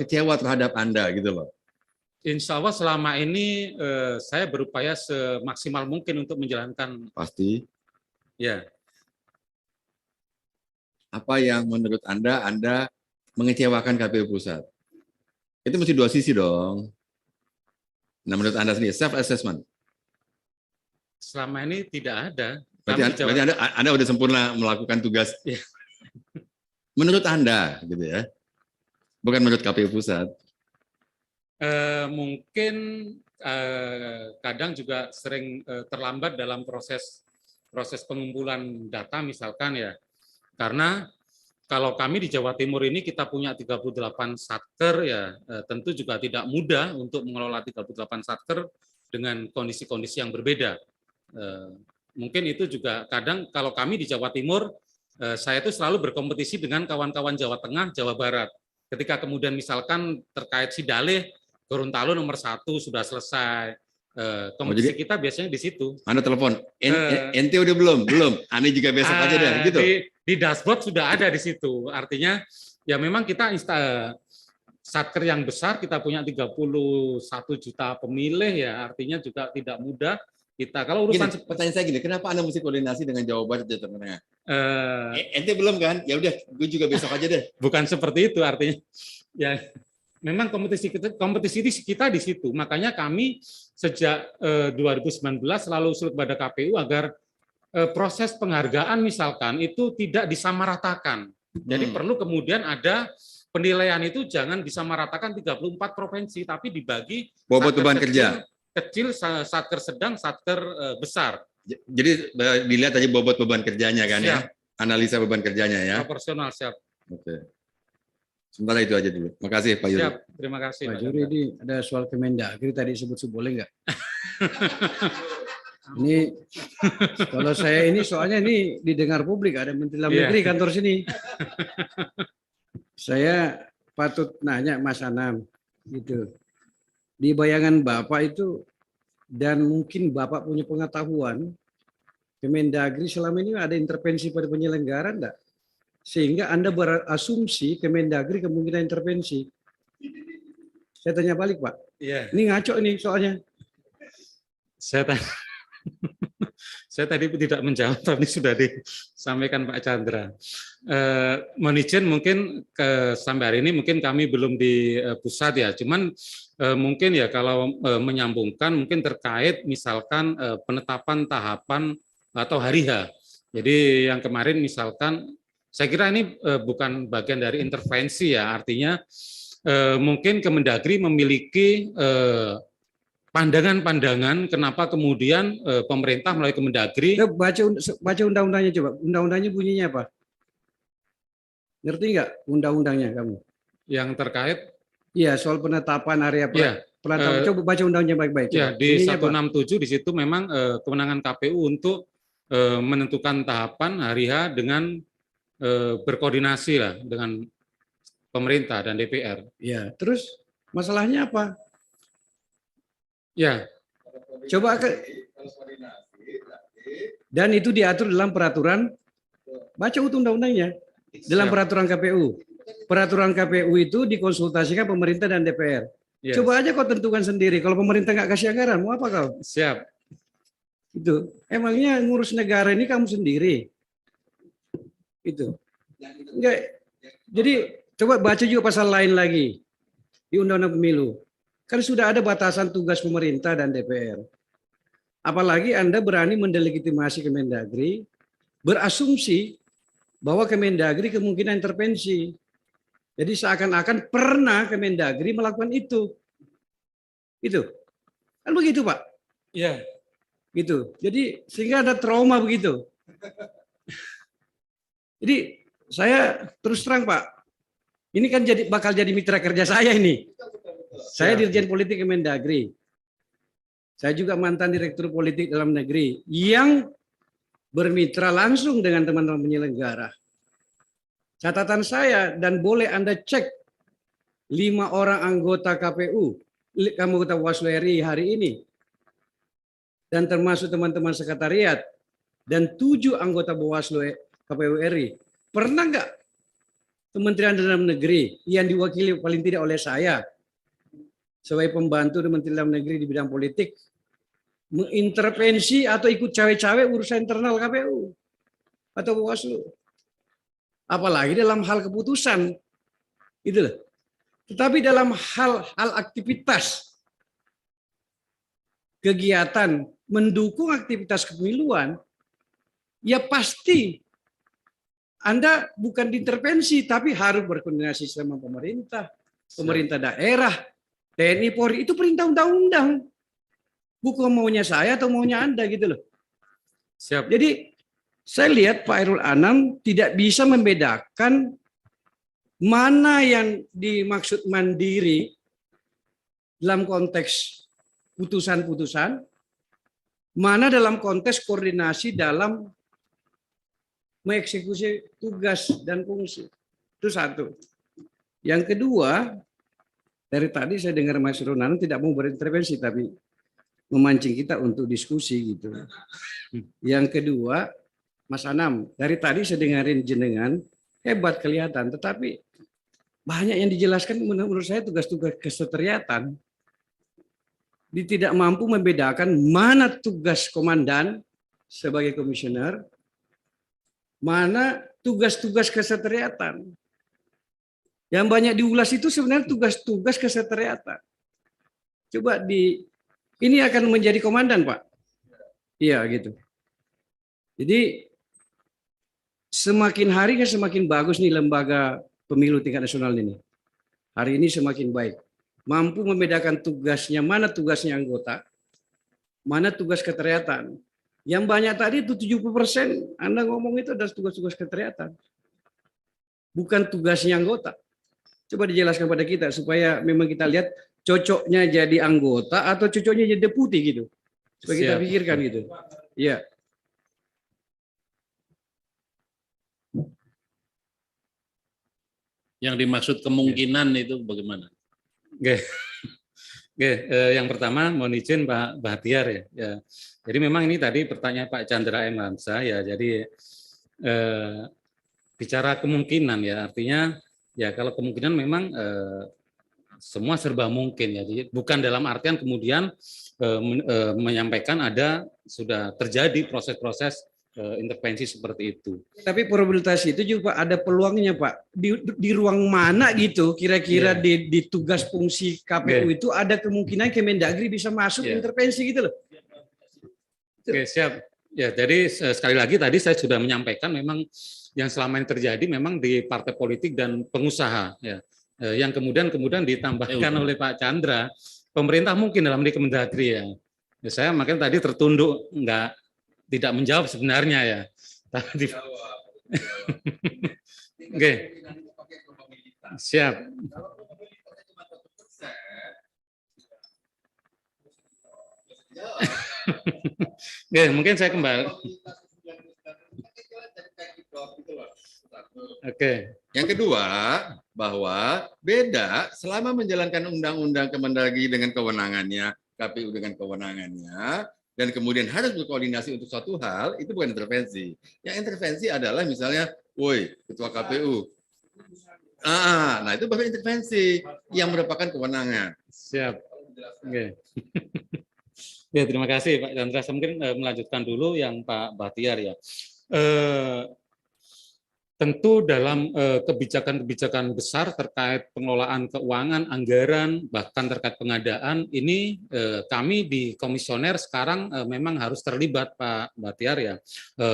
[SPEAKER 5] kecewa terhadap Anda gitu loh?
[SPEAKER 2] Insya Allah selama ini saya berupaya semaksimal mungkin untuk menjalankan.
[SPEAKER 5] Pasti.
[SPEAKER 2] Ya.
[SPEAKER 5] Apa yang menurut Anda mengecewakan KPU pusat? Itu mesti dua sisi dong. Nah, menurut Anda sendiri, self-assessment.
[SPEAKER 2] Selama ini tidak ada.
[SPEAKER 5] Berarti Anda sudah sempurna melakukan tugas.
[SPEAKER 2] Ya.
[SPEAKER 5] Menurut Anda, gitu ya. Bukan menurut KPU pusat.
[SPEAKER 2] Mungkin kadang juga sering terlambat dalam proses pengumpulan data misalkan ya. Karena kalau kami di Jawa Timur ini kita punya 38 satker ya, tentu juga tidak mudah untuk mengelola 38 satker dengan kondisi-kondisi yang berbeda. Mungkin itu juga kadang kalau kami di Jawa Timur, saya itu selalu berkompetisi dengan kawan-kawan Jawa Tengah, Jawa Barat. Ketika kemudian misalkan terkait Sidalih, Gorontalo nomor 1 sudah selesai. Kompetisi kita biasanya di situ.
[SPEAKER 5] Anda telepon, ente udah belum? Ane juga besok aja deh, gitu.
[SPEAKER 2] Di dashboard sudah ada di situ. Artinya ya memang kita satker yang besar, kita punya 31 juta pemilih ya, artinya juga tidak mudah. Kita kalau urusan
[SPEAKER 5] pertanyaan saya gini, kenapa Anda mesti koordinasi dengan Jawa Barat dan Jawa Tengah? Ente belum kan? Ya udah, gue juga besok aja deh.
[SPEAKER 2] Bukan seperti itu artinya. Ya memang kompetisi kita di situ. Makanya kami sejak 2019 selalu usul kepada KPU agar proses penghargaan misalkan itu tidak disamaratakan. Jadi perlu kemudian ada penilaian itu jangan disamaratakan 34 provinsi, tapi dibagi
[SPEAKER 5] bobot beban kerja.
[SPEAKER 2] Kecil, satker sedang, satker besar.
[SPEAKER 5] Jadi dilihat aja bobot beban kerjanya kan. Siap. Ya? Analisa beban kerjanya ya.
[SPEAKER 2] Proporsional, siap.
[SPEAKER 5] Oke. Sementara itu aja dulu. Makasih Pak Yuri.
[SPEAKER 2] Siap, terima kasih.
[SPEAKER 6] Pak Yuri, ini ada soal Kemendagri tadi sebut boleh nggak? Ini kalau saya ini soalnya ini didengar publik, ada Menteri Dalam Negeri kantor sini. Saya patut nanya Mas Anam gitu. Di bayangan Bapak itu dan mungkin Bapak punya pengetahuan Kemendagri selama ini ada intervensi pada penyelenggara enggak? Sehingga Anda berasumsi Kemendagri kemungkinan intervensi. Saya tanya balik, Pak.
[SPEAKER 2] Iya.
[SPEAKER 6] Ini ngaco ini soalnya.
[SPEAKER 2] Saya tadi tidak menjawab, tapi sudah disampaikan Pak Chandra. Mohon izin mungkin sampai hari ini mungkin kami belum di pusat ya, cuman mungkin ya kalau menyambungkan mungkin terkait misalkan penetapan tahapan atau hari H. Jadi yang kemarin misalkan, saya kira ini bukan bagian dari intervensi ya, artinya mungkin Kemendagri memiliki pandangan-pandangan kenapa kemudian pemerintah melalui Kemendagri.
[SPEAKER 6] Baca undang-undangnya coba. Undang-undangnya bunyinya apa? Ngerti nggak undang-undangnya kamu?
[SPEAKER 2] Yang terkait?
[SPEAKER 6] Iya, soal penetapan area penetapan. Coba baca undang-undangnya baik-baik.
[SPEAKER 2] Ya, di 167 di situ memang kewenangan KPU untuk menentukan tahapan hari H dengan berkoordinasi lah dengan pemerintah dan DPR.
[SPEAKER 6] Ya, terus masalahnya apa?
[SPEAKER 2] Ya,
[SPEAKER 6] Coba dan itu diatur dalam peraturan, baca undang-undangnya, dalam peraturan KPU. Peraturan KPU itu dikonsultasikan pemerintah dan DPR.
[SPEAKER 2] Yes.
[SPEAKER 6] Coba aja kau tentukan sendiri. Kalau pemerintah nggak kasih anggaran, mau apa kau?
[SPEAKER 2] Siap.
[SPEAKER 6] Itu emangnya ngurus negara ini kamu sendiri? Itu enggak. Jadi coba baca juga pasal lain lagi di Undang-Undang Pemilu. Kan sudah ada batasan tugas pemerintah dan DPR. Apalagi Anda berani mendelegitimasi Kemendagri, berasumsi bahwa Kemendagri kemungkinan intervensi. Jadi seakan-akan pernah Kemendagri melakukan itu. Itu. Kan begitu, Pak?
[SPEAKER 2] Iya.
[SPEAKER 6] Gitu. Jadi sehingga ada trauma begitu. Jadi saya terus terang, Pak, ini kan bakal jadi mitra kerja saya ini. Saya Dirjen Politik Kemendagri. Saya juga mantan Direktur Politik Dalam Negeri yang bermitra langsung dengan teman-teman penyelenggara. Catatan saya, dan boleh Anda cek 5 orang anggota KPU, anggota Bawaslu RI hari ini, dan termasuk teman-teman sekretariat, dan 7 anggota Bawaslu KPU RI. Pernah nggak Kementerian Dalam Negeri yang diwakili paling tidak oleh saya, sebagai pembantu Menteri Dalam Negeri di bidang politik, mengintervensi atau ikut cawe-cawe urusan internal KPU atau Bawaslu? Apalagi dalam hal keputusan, gitu loh. Tetapi dalam hal aktivitas, kegiatan mendukung aktivitas kepemiluan, ya pasti Anda bukan diintervensi, tapi harus berkoordinasi sama pemerintah, pemerintah daerah, TNI, Polri. Itu perintah undang-undang, bukan maunya saya atau maunya Anda, gitu loh.
[SPEAKER 2] Siap.
[SPEAKER 6] Jadi saya lihat Pak Hairul Anam tidak bisa membedakan mana yang dimaksud mandiri dalam konteks putusan-putusan, mana dalam konteks koordinasi dalam mengeksekusi tugas dan fungsi. Itu satu. Yang kedua, dari tadi saya dengar Mas Hairul Anam tidak mau berintervensi, tapi memancing kita untuk diskusi gitu. Yang kedua, Mas Anam, dari tadi saya dengarin jenengan, hebat kelihatan, tetapi banyak yang dijelaskan menurut saya tugas-tugas kesekretariatan. Dia tidak mampu membedakan mana tugas komandan sebagai komisioner, mana tugas-tugas kesekretariatan. Yang banyak diulas itu sebenarnya tugas-tugas kesekretariatan. Coba ini akan menjadi komandan, Pak. Iya, gitu. Jadi semakin hari kan semakin bagus nih lembaga pemilu tingkat nasional ini. Hari ini semakin baik. Mampu membedakan tugasnya, mana tugasnya anggota, mana tugas kesekretariatan. Yang banyak tadi itu 70% Anda ngomong itu adalah tugas-tugas kesekretariatan. Bukan tugasnya anggota. Coba dijelaskan pada kita supaya memang kita lihat cocoknya jadi anggota atau cocoknya jadi deputi gitu. Supaya kita pikirkan gitu. Iya.
[SPEAKER 1] Yang dimaksud kemungkinan itu bagaimana?
[SPEAKER 2] Oke. Oke, yang pertama mohon izin Pak Bahtiar ya. Ya. Jadi memang ini tadi pertanyaan Pak Chandra M. Hamzah ya. Jadi bicara kemungkinan ya, artinya ya kalau kemungkinan memang semua serba mungkin ya. Jadi bukan dalam artian kemudian menyampaikan ada sudah terjadi proses-proses intervensi seperti itu.
[SPEAKER 6] Tapi probabilitas itu juga ada peluangnya, Pak. Di ruang mana gitu kira-kira di tugas fungsi KPU itu ada kemungkinan Kemendagri bisa masuk intervensi gitu loh.
[SPEAKER 2] Oke, siap. Ya, jadi sekali lagi tadi saya sudah menyampaikan memang yang selama ini terjadi memang di partai politik dan pengusaha ya. Yang kemudian ditambahkan oleh Pak Chandra, pemerintah mungkin dalam di Kemendagri ya. Saya makanya tadi tertunduk tidak menjawab sebenarnya ya. Tadi. Oke. Siap. Oke, mungkin saya kembali. Oke.
[SPEAKER 5] Yang kedua, bahwa beda selama menjalankan undang-undang Kemendagri dengan kewenangannya KPU dengan kewenangannya, dan kemudian harus berkoordinasi untuk suatu hal, itu bukan intervensi. Yang intervensi adalah misalnya, woi, ketua KPU. Nah itu baru intervensi yang merupakan kewenangan.
[SPEAKER 2] Siap. Oke. Ya, terima kasih Pak Chandra. Saya mungkin melanjutkan dulu yang Pak Bahtiar ya. Tentu dalam kebijakan-kebijakan besar terkait pengelolaan keuangan, anggaran, bahkan terkait pengadaan, ini kami di komisioner sekarang memang harus terlibat Pak Bahtiar ya.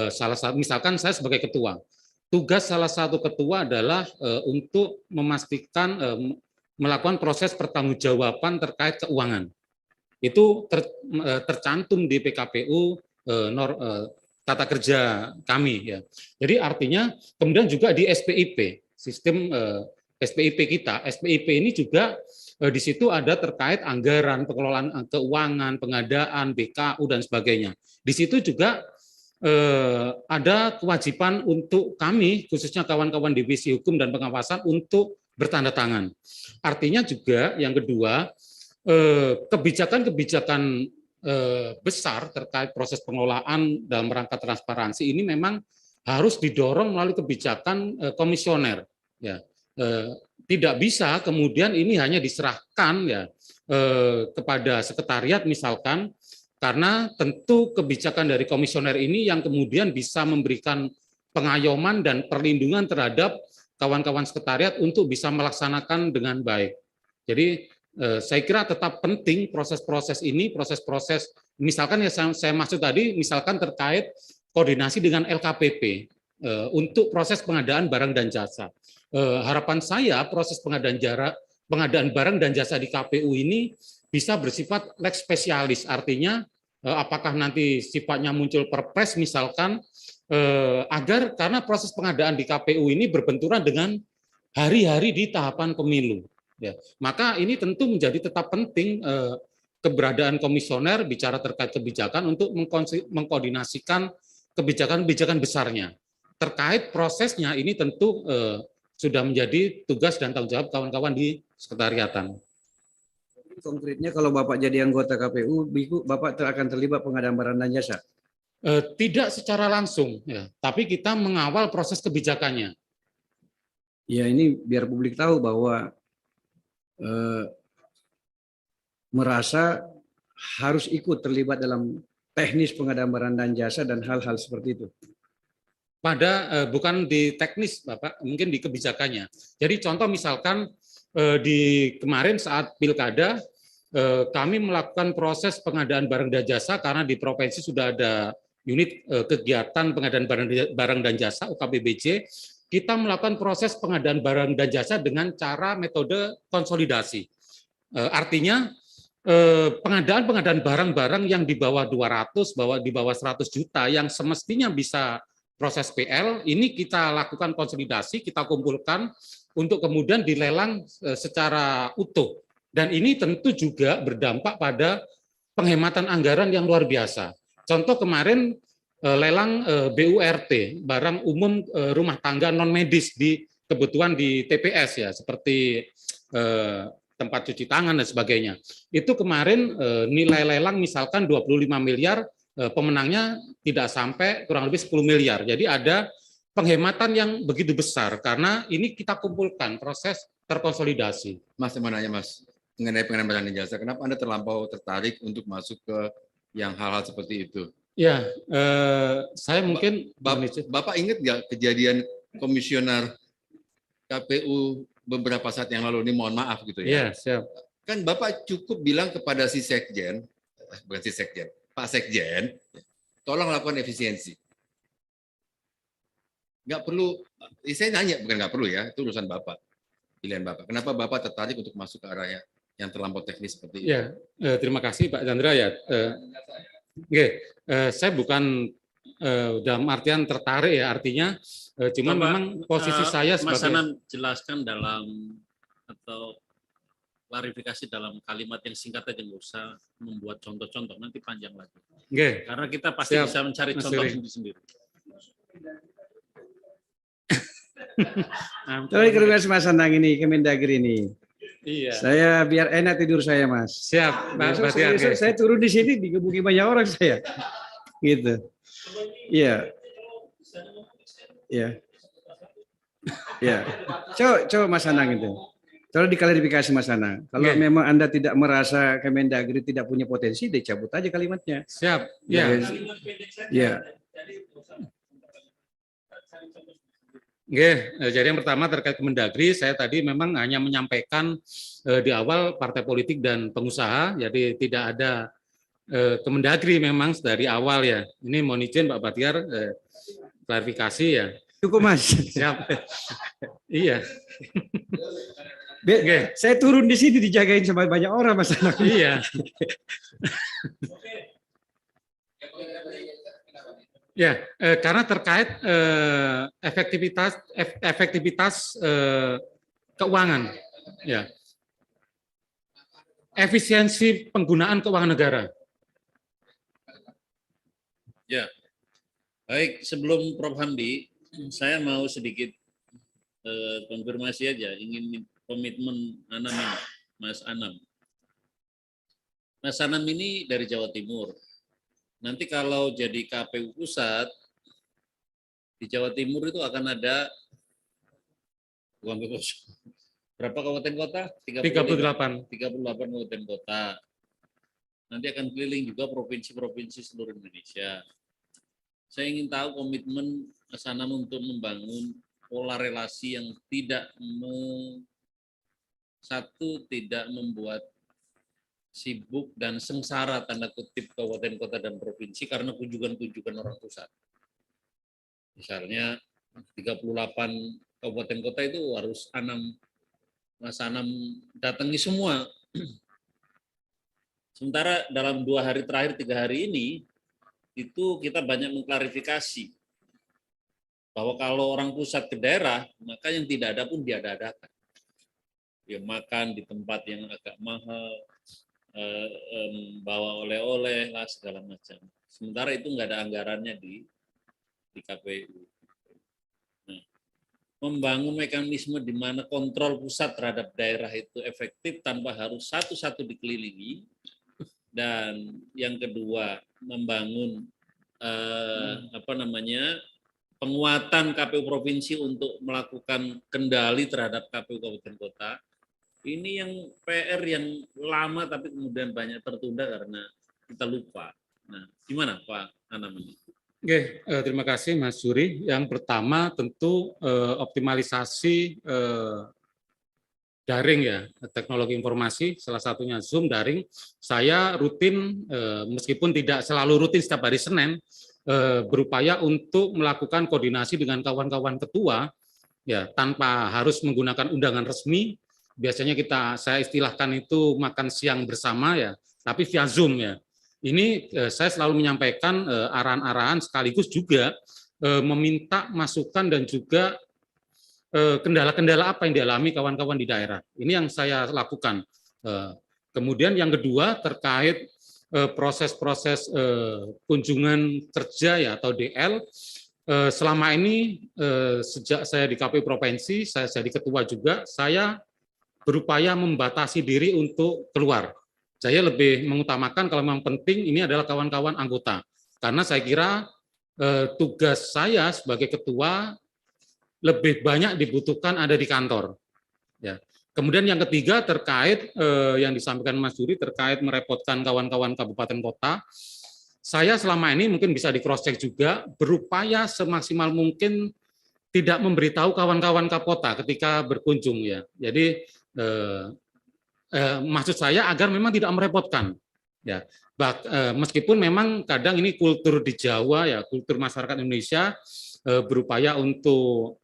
[SPEAKER 2] Salah satu, misalkan saya sebagai ketua, tugas salah satu ketua adalah untuk memastikan melakukan proses pertanggungjawaban terkait keuangan. Itu tercantum di PKPU tata kerja kami ya. Jadi artinya kemudian juga di SPIP, sistem SPIP kita, SPIP ini juga di situ ada terkait anggaran, pengelolaan keuangan, pengadaan, BKU dan sebagainya. Di situ juga ada kewajiban untuk kami, khususnya kawan-kawan divisi hukum dan pengawasan untuk bertanda tangan. Artinya juga yang kedua, kebijakan-kebijakan besar terkait proses pengelolaan dalam rangka transparansi ini memang harus didorong melalui kebijakan komisioner ya. Tidak bisa kemudian ini hanya diserahkan ya kepada sekretariat misalkan, karena tentu kebijakan dari komisioner ini yang kemudian bisa memberikan pengayoman dan perlindungan terhadap kawan-kawan sekretariat untuk bisa melaksanakan dengan baik. Jadi saya kira tetap penting proses-proses ini, proses-proses misalkan ya saya maksud tadi, misalkan terkait koordinasi dengan LKPP untuk proses pengadaan barang dan jasa. Harapan saya proses pengadaan barang dan jasa di KPU ini bisa bersifat lex spesialis, artinya apakah nanti sifatnya muncul perpres misalkan, agar karena proses pengadaan di KPU ini berbenturan dengan hari-hari di tahapan pemilu. Ya, maka ini tentu menjadi tetap penting keberadaan komisioner bicara terkait kebijakan untuk mengkoordinasikan kebijakan-kebijakan besarnya. Terkait prosesnya ini tentu sudah menjadi tugas dan tanggung jawab kawan-kawan di sekretariatan.
[SPEAKER 6] Konkretnya kalau Bapak jadi anggota KPU, Bapak akan terlibat pengadaan barang dan jasa?
[SPEAKER 2] Tidak secara langsung, ya, tapi kita mengawal proses kebijakannya.
[SPEAKER 6] Ya ini biar publik tahu bahwa merasa harus ikut terlibat dalam teknis pengadaan barang dan jasa dan hal-hal seperti itu.
[SPEAKER 2] Bukan di teknis, Bapak, mungkin di kebijakannya. Jadi contoh misalkan di kemarin saat pilkada, kami melakukan proses pengadaan barang dan jasa karena di provinsi sudah ada unit kegiatan pengadaan barang dan jasa UKBBJ. Kita melakukan proses pengadaan barang dan jasa dengan cara metode konsolidasi. Artinya pengadaan barang-barang yang di bawah 200, di bawah 100 juta yang semestinya bisa proses PL, ini kita lakukan konsolidasi, kita kumpulkan untuk kemudian dilelang secara utuh. Dan ini tentu juga berdampak pada penghematan anggaran yang luar biasa. Contoh kemarin lelang BURT, barang umum rumah tangga non medis di kebutuhan di TPS ya, seperti tempat cuci tangan dan sebagainya. Itu kemarin nilai lelang misalkan 25 miliar, pemenangnya tidak sampai kurang lebih 10 miliar. Jadi ada penghematan yang begitu besar karena ini kita kumpulkan proses terkonsolidasi.
[SPEAKER 5] Mas, saya mau nanya Mas, mengenai pengadaan barang dan jasa, kenapa Anda terlampau tertarik untuk masuk ke yang hal-hal seperti itu?
[SPEAKER 2] Ya, saya mungkin
[SPEAKER 5] Bapak ingat nggak kejadian komisioner KPU beberapa saat yang lalu ini, mohon maaf gitu ya.
[SPEAKER 2] Ya, siap.
[SPEAKER 5] Kan Bapak cukup bilang kepada si Sekjen, bukan si Sekjen, Pak Sekjen, tolong lakukan efisiensi. Nggak perlu, saya nanya, bukan nggak perlu ya, itu urusan Bapak, pilihan Bapak. Kenapa Bapak tertarik untuk masuk ke arah yang terlampau teknis seperti itu?
[SPEAKER 2] Ya, terima kasih Pak Chandra ya. Saya bukan dalam artian tertarik ya, artinya cuma memang posisi saya sebagai...
[SPEAKER 1] Mas Anam jelaskan dalam atau klarifikasi dalam kalimat yang singkat aja, nggak usah membuat contoh-contoh, nanti panjang lagi. Karena kita pasti
[SPEAKER 2] Siap,
[SPEAKER 1] bisa mencari
[SPEAKER 2] Mas
[SPEAKER 1] contoh
[SPEAKER 2] Yuri.
[SPEAKER 1] sendiri-sendiri.
[SPEAKER 6] Tapi Mas Anang ini, Kemendagri ini,
[SPEAKER 2] Iya.
[SPEAKER 6] Saya biar enak tidur saya, Mas.
[SPEAKER 2] Siap, Pak
[SPEAKER 6] Besok
[SPEAKER 2] Batiar.
[SPEAKER 6] saya turun di sini digebuki banyak orang saya. Gitu. Iya. Iya. Iya. Coba Mas Anang itu. Coba diklarifikasi Mas Anang. Kalau
[SPEAKER 2] Oke.
[SPEAKER 6] memang Anda tidak merasa Kemendagri tidak punya potensi, dicabut aja kalimatnya.
[SPEAKER 2] Siap.
[SPEAKER 6] Ya.
[SPEAKER 2] Ya.
[SPEAKER 6] Ya.
[SPEAKER 2] Oke, jadi yang pertama terkait Kemendagri, saya tadi memang hanya menyampaikan di awal partai politik dan pengusaha, jadi tidak ada Kemendagri memang dari awal ya. Ini mohon izin Pak Batiar, klarifikasi ya.
[SPEAKER 6] Cukup Mas.
[SPEAKER 2] Siap. Iya.
[SPEAKER 6] Saya turun di sini dijagain sama banyak orang Mas Anang.
[SPEAKER 2] Iya. Ya, karena terkait efektivitas keuangan, ya, efisiensi penggunaan keuangan negara.
[SPEAKER 1] Ya, baik. Sebelum Prof. Hamdi, saya mau sedikit konfirmasi aja. Ingin komitmen Anam ini, Mas Anam. Mas Anam ini dari Jawa Timur. Nanti kalau jadi KPU pusat di Jawa Timur itu akan ada berapa kabupaten kota?
[SPEAKER 2] 38.
[SPEAKER 1] 38 kabupaten kota. Nanti akan keliling juga provinsi-provinsi seluruh Indonesia. Saya ingin tahu komitmen Mas Anam untuk membangun pola relasi yang tidak membuat sibuk dan sengsara tanda kutip kabupaten kota dan provinsi karena kunjungan-kunjungan orang pusat. Misalnya 38 kabupaten kota itu harus Mas Anam datangi semua. Sementara dalam 2 hari terakhir, 3 hari ini itu kita banyak mengklarifikasi bahwa kalau orang pusat ke daerah, maka yang tidak ada pun diada-adakan. Dia makan di tempat yang agak mahal, bawa oleh-oleh lah segala macam. Sementara itu nggak ada anggarannya di KPU. Nah, membangun mekanisme di mana kontrol pusat terhadap daerah itu efektif tanpa harus satu-satu dikelilingi. Dan yang kedua, membangun penguatan KPU provinsi untuk melakukan kendali terhadap KPU kabupaten kota. Ini yang PR yang lama tapi kemudian banyak tertunda karena kita lupa. Nah, gimana Pak Anam ini?
[SPEAKER 2] Oke, terima kasih Mas Yuri. Yang pertama tentu optimalisasi daring ya, teknologi informasi, salah satunya Zoom daring. Saya rutin, meskipun tidak selalu rutin setiap hari Senin, berupaya untuk melakukan koordinasi dengan kawan-kawan ketua, ya tanpa harus menggunakan undangan resmi. Biasanya saya istilahkan itu makan siang bersama ya, tapi via Zoom ya. Ini saya selalu menyampaikan arahan-arahan sekaligus juga meminta masukan dan juga kendala-kendala apa yang dialami kawan-kawan di daerah. Ini yang saya lakukan. Kemudian yang kedua terkait proses-proses kunjungan kerja ya atau DL. Selama ini sejak saya di KPU provinsi, saya jadi ketua juga, saya berupaya membatasi diri untuk keluar. Saya lebih mengutamakan kalau memang penting ini adalah kawan-kawan anggota. Karena saya kira tugas saya sebagai ketua lebih banyak dibutuhkan ada di kantor. Ya. Kemudian yang ketiga terkait yang disampaikan Mas Yuri terkait merepotkan kawan-kawan kabupaten kota. Saya selama ini mungkin bisa di cross check juga berupaya semaksimal mungkin tidak memberitahu kawan-kawan Kapolta ketika berkunjung ya. Jadi maksud saya agar memang tidak merepotkan ya. Meskipun memang kadang ini kultur di Jawa ya, kultur masyarakat Indonesia berupaya untuk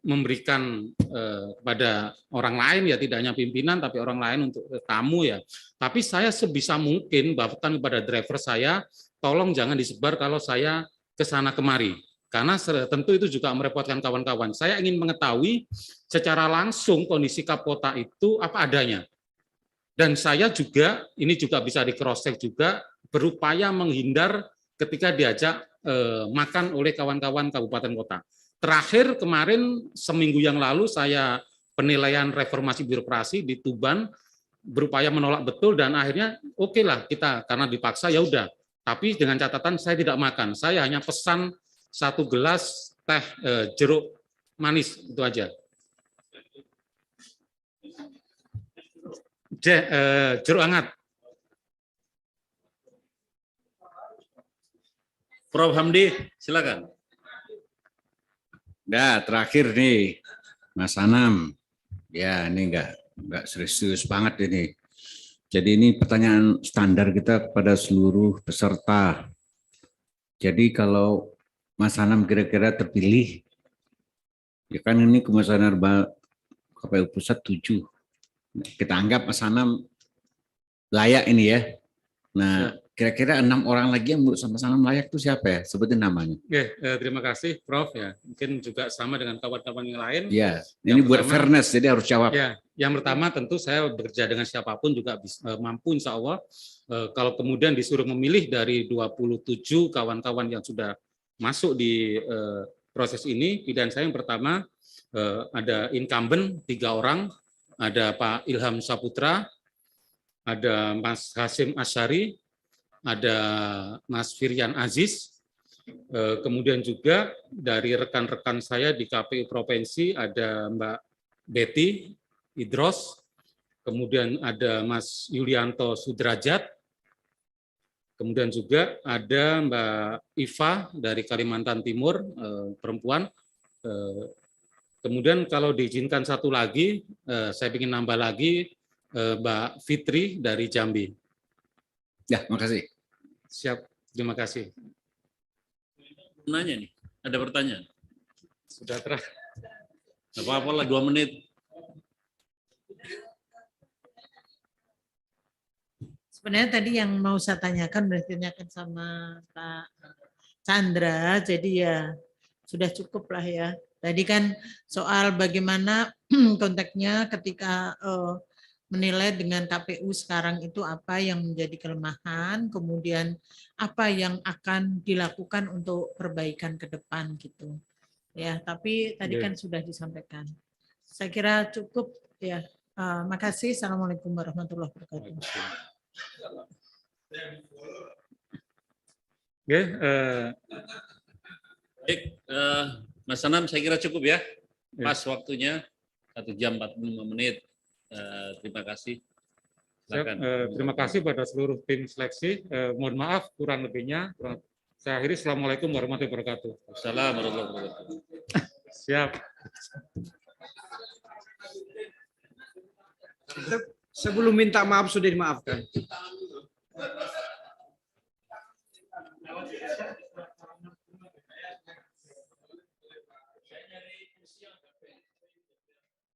[SPEAKER 2] memberikan kepada orang lain ya, tidak hanya pimpinan tapi orang lain untuk tamu ya. Tapi saya sebisa mungkin bahkan kepada driver saya, tolong jangan disebar kalau saya ke sana kemari. Karena tentu itu juga merepotkan kawan-kawan. Saya ingin mengetahui secara langsung kondisi Kapolta itu apa adanya. Dan saya juga, ini juga bisa di cross-check juga, berupaya menghindar ketika diajak makan oleh kawan-kawan kabupaten kota. Terakhir kemarin seminggu yang lalu saya penilaian reformasi birokrasi di Tuban, berupaya menolak betul dan akhirnya oke lah kita karena dipaksa ya udah. Tapi dengan catatan saya tidak makan, saya hanya pesan 1 gelas teh jeruk manis itu aja. Jeruk hangat.
[SPEAKER 1] Prof. Hamdi, silakan.
[SPEAKER 7] Nah, terakhir nih, Mas Anam. Ya, ini enggak serius banget ini. Jadi ini pertanyaan standar kita kepada seluruh peserta. Jadi kalau Mas Anam kira-kira terpilih, ya kan ini Komisioner KPU Pusat 7. Kita anggap Mas Anam layak ini ya. Nah, kira-kira 6 orang lagi yang menurut Mas Anam layak itu siapa ya? Sebutin namanya.
[SPEAKER 2] Oke, terima kasih Prof ya. Mungkin juga sama dengan kawan-kawan yang lain.
[SPEAKER 7] Ya, ini buat fairness, jadi harus jawab.
[SPEAKER 2] Ya, yang pertama tentu saya bekerja dengan siapapun juga mampu insya Allah. Kalau kemudian disuruh memilih dari 27 kawan-kawan yang sudah masuk di proses ini, pilihan saya yang pertama ada incumbent 3 orang, ada Pak Ilham Saputra, ada Mas Hasyim Asyari, ada Mas Firyan Aziz, kemudian juga dari rekan-rekan saya di KPU Provinsi ada Mbak Betty Idros, kemudian ada Mas Yulianto Sudrajat, kemudian juga ada Mbak Iva dari Kalimantan Timur, perempuan. Kemudian kalau diizinkan satu lagi, saya ingin nambah lagi Mbak Fitri dari Jambi.
[SPEAKER 7] Ya, makasih.
[SPEAKER 2] Siap, terima kasih.
[SPEAKER 1] Nanya nih, ada pertanyaan?
[SPEAKER 2] Sudah terakhir.
[SPEAKER 1] Nggak apa-apa lah, 2 menit.
[SPEAKER 8] Sebenarnya tadi yang mau saya tanyakan berarti tanyakan sama Pak Chandra, jadi ya sudah cukup lah ya. Tadi kan soal bagaimana konteksnya ketika menilai dengan KPU sekarang itu apa yang menjadi kelemahan, kemudian apa yang akan dilakukan untuk perbaikan ke depan gitu. Ya, tapi tadi kan sudah disampaikan. Saya kira cukup ya. Makasih. Assalamualaikum warahmatullahi wabarakatuh.
[SPEAKER 2] Oke,
[SPEAKER 1] Baik, Mas Anam saya kira cukup ya. Pas waktunya 1 jam 45 menit. Terima kasih. Silakan.
[SPEAKER 2] terima kasih pada seluruh tim seleksi. Mohon maaf kurang lebihnya. Saya akhiri. Assalamualaikum warahmatullahi wabarakatuh.
[SPEAKER 1] Assalamualaikum warahmatullahi wabarakatuh.
[SPEAKER 2] Siap.
[SPEAKER 6] Sebelum minta maaf sudah dimaafkan.